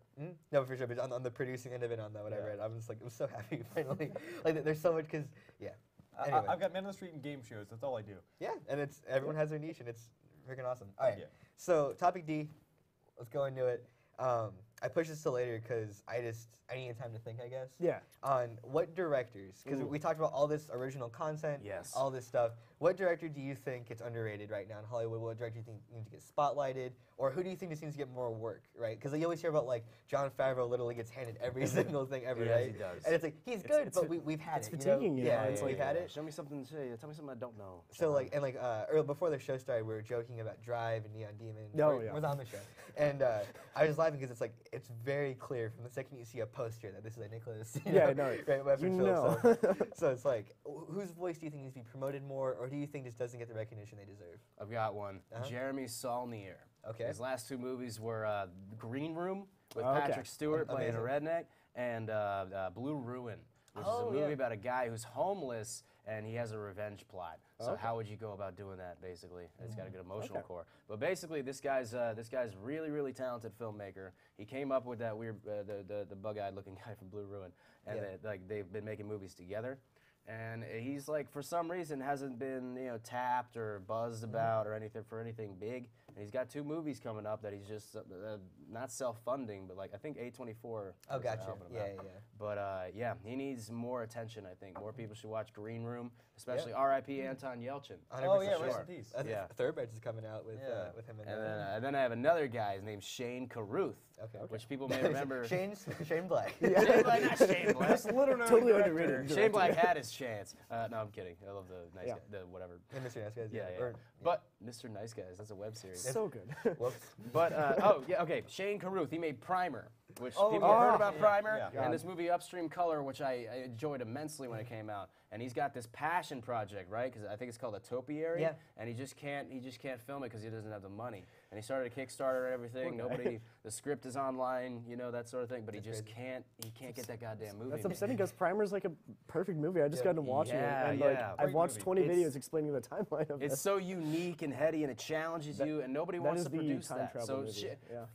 No, for sure. But on the producing end of it, on that, what I read, I'm just like, I'm so happy finally. Like, there's so much, because, yeah. Anyway. I've got Man on the Street and game shows. That's all I do. Yeah, and it's everyone has their niche, and it's freaking awesome. All right. So topic D, let's go into it. I pushed this to later because I needed time to think, I guess. Yeah. On what directors, because we talked about all this original content, Yes. all this stuff. What director do you think gets underrated right now in Hollywood? What director do you think needs to get spotlighted? Or who do you think just needs to get more work, right? Because you always hear about, like, Jon Favreau literally gets handed every single thing ever, right? He does. And it's like, he's good, but we've had it's it. fatiguing, you know? you know? Yeah, It's we've had it. Show me something. Tell me something I don't know. So like, and like, before the show started, we were joking about Drive and Neon Demon. Was on the show, and I was laughing because it's like it's very clear from the second you see a poster that this is a Nicholas. Yeah, I know. Right, weapon You film. know. So it's like, whose voice do you think needs to be promoted more, or do you think just doesn't get the recognition they deserve? I've got one. Jeremy Saulnier. Okay. His last 2 movies were Green Room with Patrick Stewart playing a redneck, and Blue Ruin, which is a movie about a guy who's homeless and he has a revenge plot. So how would you go about doing that? Basically, it's got a good emotional core. But basically, this guy's really, really talented filmmaker. He came up with that weird the bug-eyed looking guy from Blue Ruin, and they've been making movies together. And he's like, for some reason, hasn't been tapped or buzzed about or anything big. And he's got 2 movies coming up that he's just not self-funding, but like I think A24. Oh, gotcha. Yeah. But yeah, he needs more attention. I think more people should watch Green Room, especially R.I.P. Anton Yelchin. Oh yeah, rest in peace. Thoroughbreds is coming out with him. And then I have another guy. His name's Shane Carruth, which people may remember. Shane Black. Shane Black, not Shane Black. Totally underrated. Shane Black had his chance. No, I'm kidding. I love the nice guy, the whatever. And Mr. Nice Guys. Yeah. But Mr. Nice Guys, that's a web series. So good. But okay. Shane Carruth, he made Primer. which Oh, people yeah. have heard about Primer, Yeah. and this movie Upstream Color, which I enjoyed immensely when it came out. And he's got this passion project, right? Because I think it's called a topiary. Yeah. And he just can't film it because he doesn't have the money. And he started a Kickstarter and everything. The script is online, you know, that sort of thing. But he just can't get that goddamn movie. That's upsetting because Primer's like a perfect movie. I just got to watch it, and like I've watched 20 videos explaining the timeline of it. It's so unique and heady, and it challenges you, and nobody wants to produce that. So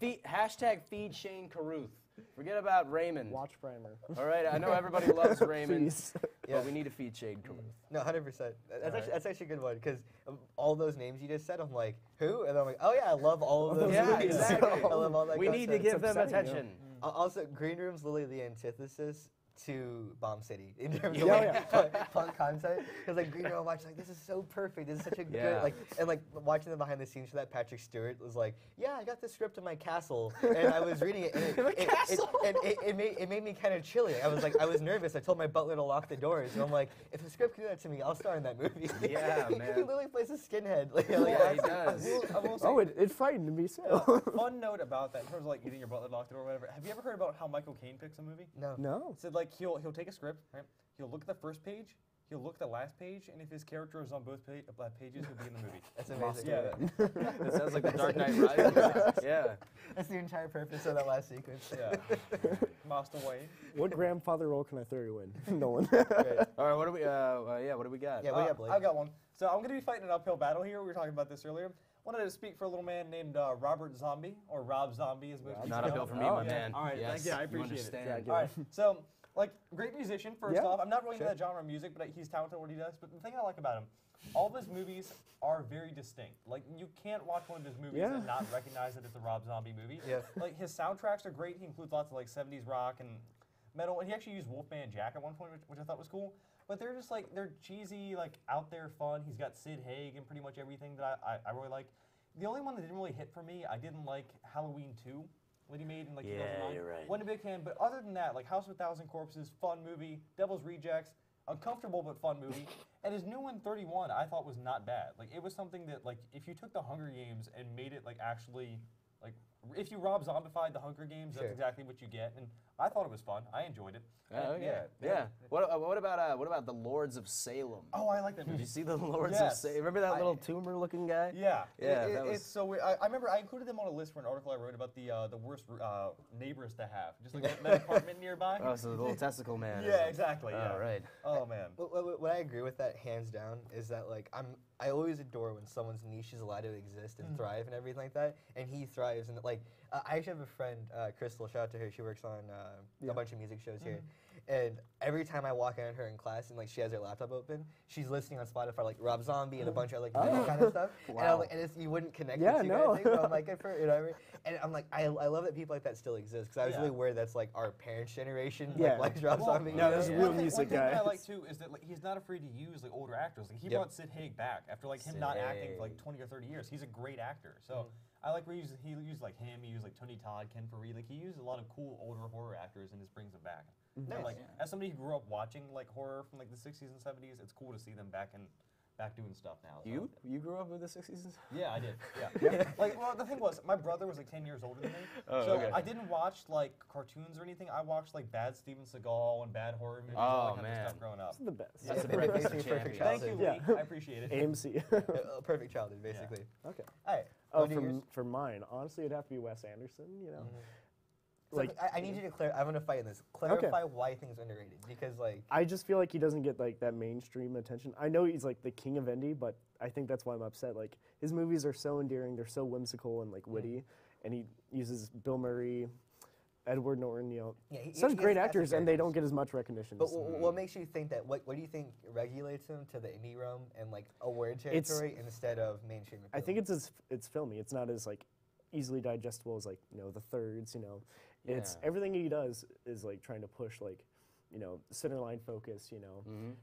hashtag feed Shane Carruth. Forget about Raymond. Watch Primer. All right, I know everybody loves Raymond, but we need to feed Shane Carruth. No, 100%. That's actually a good one because all those names you just said, I'm like, who? And I'm like, oh yeah, I love all of those movies. Exactly. I love all that. We need to give them attention. Also, Green Room's literally the antithesis to Bomb City in terms of fun content. Because like Green Room, I'm watching like this is so perfect. This is such a good like watching the behind the scenes for that. Patrick Stewart was like, yeah, I got this script in my castle, and I was reading it, and it made me kind of chilly. I was nervous. I told my butler to lock the doors, and I'm like, if the script can do that to me, I'll star in that movie. Yeah, man. He literally plays a skinhead. Yeah, he does. I will say, Oh, it frightened me so. fun note about that in terms of like getting your butler locked or whatever. Have you ever heard about how Michael Caine picks a movie? No. No. So like he'll take a script, right? He'll look at the first page, he'll look at the last page, and if his character is on both pages, he'll be in the movie. That's amazing. Yeah. That sounds like the Dark Knight Rises. Yeah. That's the entire purpose of that last sequence. Yeah. Master Wayne. What grandfather role can I throw you in? No one. All right, what do we? What do we got? Yeah, what do you got, Blake? I've got one. So I'm going to be fighting an uphill battle here. We were talking about this earlier. Wanted to speak for a little man named Robert Zombie, or Rob Zombie, as most Not people uphill for know. me, my man. All right, Yes, thank you. I you appreciate it. understand. All right, so like great musician. First Yeah, off, I'm not really into sure. that genre of music, but he's talented at what he does. But the thing I like about him, all of his movies are very distinct. Like you can't watch one of his movies and not recognize that it's a Rob Zombie movie. Yeah. Like his soundtracks are great. He includes lots of like 70s rock and metal, and he actually used Wolfman Jack at one point, which I thought was cool. But they're just like they're cheesy, like out there fun. He's got Sid Haig and pretty much everything that I really like. The only one that didn't really hit for me, I didn't like Halloween 2 that he made in like 2009. You're right. Wasn't a big fan, but other than that, like House of a Thousand Corpses, fun movie. Devil's Rejects, uncomfortable but fun movie. And his new one, 31, I thought was not bad. Like it was something that like if you took the Hunger Games and made it like actually like if you Rob Zombified the Hunger Games, that's exactly what you get. And I thought it was fun. I enjoyed it. And Yeah. What about the Lords of Salem? Oh, I like that movie. Did you see the Lords of Salem? Remember that little tumor-looking guy? Yeah. Yeah. It's so weird. I remember I included them on a list for an article I wrote about the worst neighbors to have. Just like that apartment nearby. Oh, so the little testicle man. Yeah, exactly. Yeah. Oh, right. Oh man. What I agree with that hands down is that like I always adore when someone's niche is allowed to exist and thrive and everything like that, and he thrives. And like I actually have a friend, Crystal. Shout out to her. She works on a bunch of music shows here. And every time I walk in on her in class and like she has her laptop open, she's listening on Spotify like Rob Zombie and a bunch of like that kind of stuff. Wow. And I'm like, and you wouldn't connect the two kind of thing, but I'm like, good for her, you know what I mean? And I'm like, I love that people like that still exist because I was really worried that's like our parents' generation like likes Rob Zombie. No, there's a real music guy. One thing I like too is that like he's not afraid to use like older actors. Like he brought Sid Haig back after like him not acting for like 20 or 30 years. He's a great actor. So I like where he used like him. He used like Tony Todd, Ken Faree. Like he used a lot of cool older horror actors and just brings them back. Nice. Like as somebody who grew up watching like horror from like the 60s and 70s, it's cool to see them back doing stuff now. So. You grew up with the 60s? Yeah, I did. Yeah. Like, well, the thing was, my brother was like 10 years older than me, so I didn't watch like cartoons or anything. I watched like bad Steven Seagal and bad horror movies, all that kind of stuff growing up. It's the best. That's the perfect Thank childhood. you, Lee. I appreciate it. AMC. Perfect childhood, basically. Okay. All right. Oh, for mine, honestly, it'd have to be Wes Anderson. You know. Like I need you to clarify. I'm gonna fight in this. Clarify why things are underrated because like I just feel like he doesn't get like that mainstream attention. I know he's like the king of indie, but I think that's why I'm upset. Like his movies are so endearing, they're so whimsical and like witty, and he uses Bill Murray, Edward Norton, you know, such great actors, and they don't get as much recognition. But what makes you think that? What do you think regulates him to the indie realm and like award territory instead of mainstream appeal? I think it's filmy. It's not as like easily digestible as like The Thirds. You know, it's everything he does is like trying to push like centerline focus.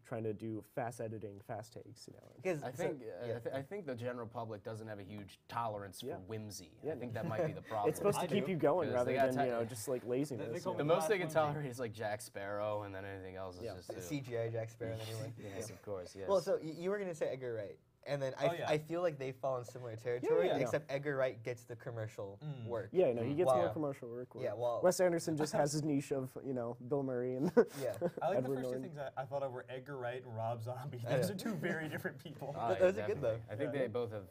Trying to do fast editing, fast takes. Because I think the general public doesn't have a huge tolerance for whimsy. I think that might be the problem. It's supposed to keep you going rather than just like laziness. The most they can tolerate is like Jack Sparrow, and then anything else is just CGI Jack Sparrow anyway. Yes, of course. Yes. Well, so you were gonna say Edgar Wright. And then Oh, yeah. I feel like they fall in similar territory, yeah. except Edgar Wright gets the commercial work. Yeah, he gets While- more commercial work. Yeah, well, Wes Anderson just has his niche of Bill Murray and yeah. I like Edward the first Norton. two things I thought of were Edgar Wright and Rob Zombie. I Those know. are two very different people. Those are good, though. I think they both have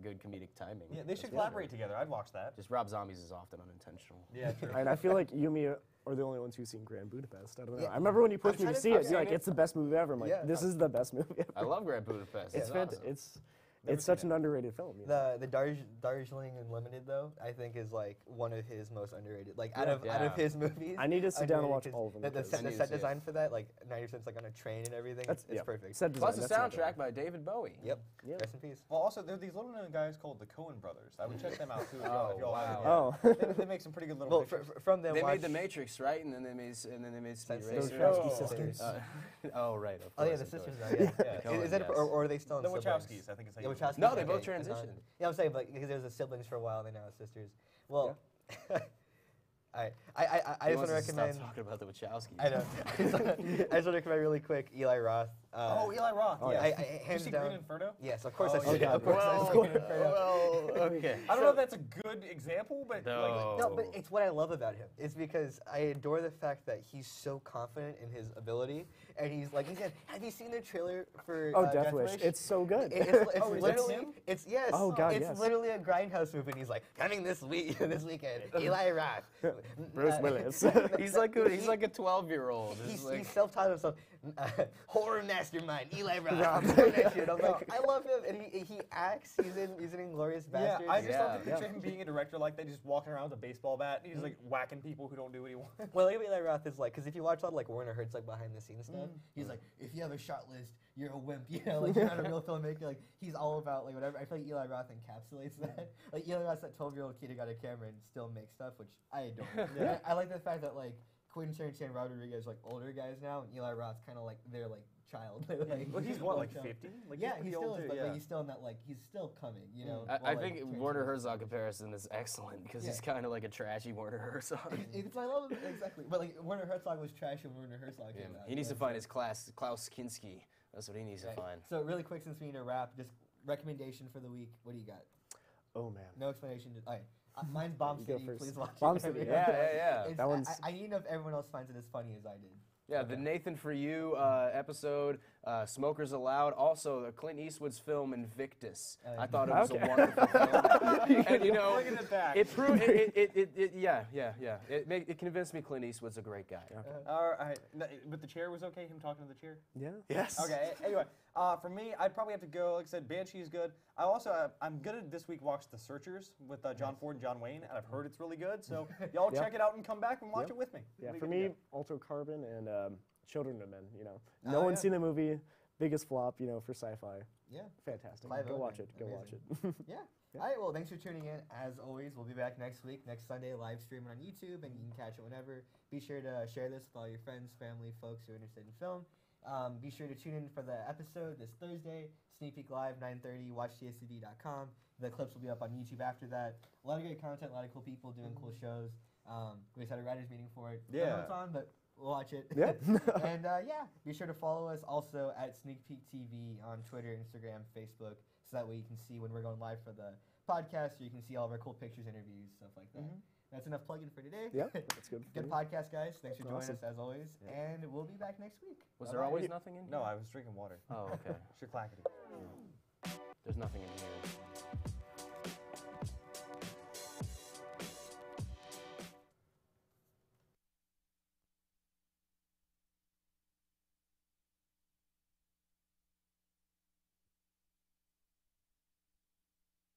good comedic timing. Yeah, they should collaborate together. I'd watch that. Just Rob Zombies is often unintentional. Yeah, true. And I feel like you and me are the only ones who've seen Grand Budapest. I don't know. Yeah. I remember when you pushed me trying to to see find it. You're it. like, it's the best movie ever. I'm like, Yeah. this is the best movie ever. I love Grand Budapest. It's awesome. It's such an underrated film. You know? The Darjeeling Unlimited though, I think is like one of his most underrated. Like out of his movies, I need to sit down and watch underrated 'cause all of them. The because- set design for that, like 90% like on a train and everything. It's perfect. Set Plus design, the that's not soundtrack bad. by David Bowie. Yep. Yeah. Rest in peace. Well, also, there are these little known guys called the Coen brothers. I would check them out too. If Oh, y'all wow. haven't yet. They make some pretty good little Well, pictures. from them, They watch, made The Matrix, right? And then they made Speed Those Racer. Wachowski sisters. Oh, right. Of Oh yeah, course, the of course. sisters. Are, yeah. Is that Yes. or are they still in The siblings? Wachowskis, I think it's how The you Wachowskis. No, they both okay, transitioned. Yeah, I'm saying, but because there was the siblings for a while, and they now have sisters. Well, I just want to recommend. Stop talking about the Wachowskis. I know. I just want to recommend really quick Eli Roth. Eli Roth. Oh, yeah. yeah. Did you Hands see down. Green Inferno? Yes, of course Oh, I see it. yeah. Of course I see Green Inferno. Okay. I don't know if that's a good example, but No, but it's what I love about him. It's because I adore the fact that he's so confident in his ability, and he's like, he said, "Have you seen the trailer for Death Wish? It's so good. It's Oh, is that literally, him? it's yes, Oh, God, it's yes. literally a grindhouse movie. And he's like, coming this weekend, Eli Roth, Bruce Willis. He's like a 12-year-old. He's self-titled himself, horror mastermind, Eli Roth. That shit. I'm like, I love him, and he acts. He's in Inglourious yeah, Bastards. I just love to picture him being a director like that, just walking around with a baseball bat. And he's like whacking people who don't do what he wants. Well, Eli Roth is like, because if you watch a lot of like Werner Herzog behind the scenes stuff, he's like, if you have a shot list, you're a wimp. You know, like you're not a real filmmaker. Like he's all about like whatever. I feel like Eli Roth encapsulates that. Like Eli Roth's that 12-year-old kid who got a camera and still makes stuff, which I adore. Yeah. I like the fact that like Quentin Tarantino and Robert Rodriguez are like older guys now, and Eli Roth's kind of like their like child. Like, Well, he's what, like child. 50? Like, yeah, he's he pretty still old is, too, but yeah. like, he's still in that like he's still coming. You know. I while, think like, Werner Tarantino's- Herzog comparison is excellent because he's kind of like a trashy Werner Herzog. It's I love him exactly, but like Werner Herzog was trash when Werner Herzog came out. He needs to Yeah, find so- his Klaus Kinski. That's what he needs to find. So really quick, since we need to wrap, just recommendation for the week. What do you got? Oh man. No explanation. All right. Mine's Bomb You go City. first. Please watch Bomb it. City, yeah. It's- That one's- I need to know if everyone else finds it as funny as I did. Yeah, the Nathan For You episode, Smokers Allowed, also Clint Eastwood's film Invictus. I thought it was a wonderful film. And you know, Looking at that. it proved, yeah. It convinced me Clint Eastwood's a great guy. All right, but the chair was okay. Him talking to the chair. Yeah. Yes. Okay. Anyway, for me, I'd probably have to go. Like I said, Banshee is good. I also I'm gonna this week watch The Searchers with John Ford and John Wayne, and I've heard it's really good. So y'all Yep. check it out and come back and watch Yep. it with me. Yeah, It'll be for good me, to go. Ultra Carbon and Children of Men. You know, Oh, no one's yeah. seen the movie. Biggest flop, you know, for sci-fi. Yeah. Fantastic. Clive Go Owen, watch it. Go watch it. Yeah. All right. Well, thanks for tuning in. As always, we'll be back next week, next Sunday, live streaming on YouTube, and you can catch it whenever. Be sure to share this with all your friends, family, folks who are interested in film. Be sure to tune in for the episode this Thursday, Sneak Peek Live, 9:30. WatchTSCD.com. The clips will be up on YouTube after that. A lot of great content, a lot of cool people doing cool shows. We just had a writers meeting for it. Don't know Yeah. what's on, but we'll watch it. Yeah. And yeah, be sure to follow us also at Sneak Peek TV on Twitter, Instagram, Facebook, so that way you can see when we're going live for the podcast, or you can see all of our cool pictures, interviews, stuff like that. That's enough plugging for today. Yeah, that's good. Good podcast, guys. Thanks for joining Awesome. us as always, and we'll be back next week. Was there always nothing in here? No, I was drinking water. Oh, okay. Sure, clackety. There's nothing in here.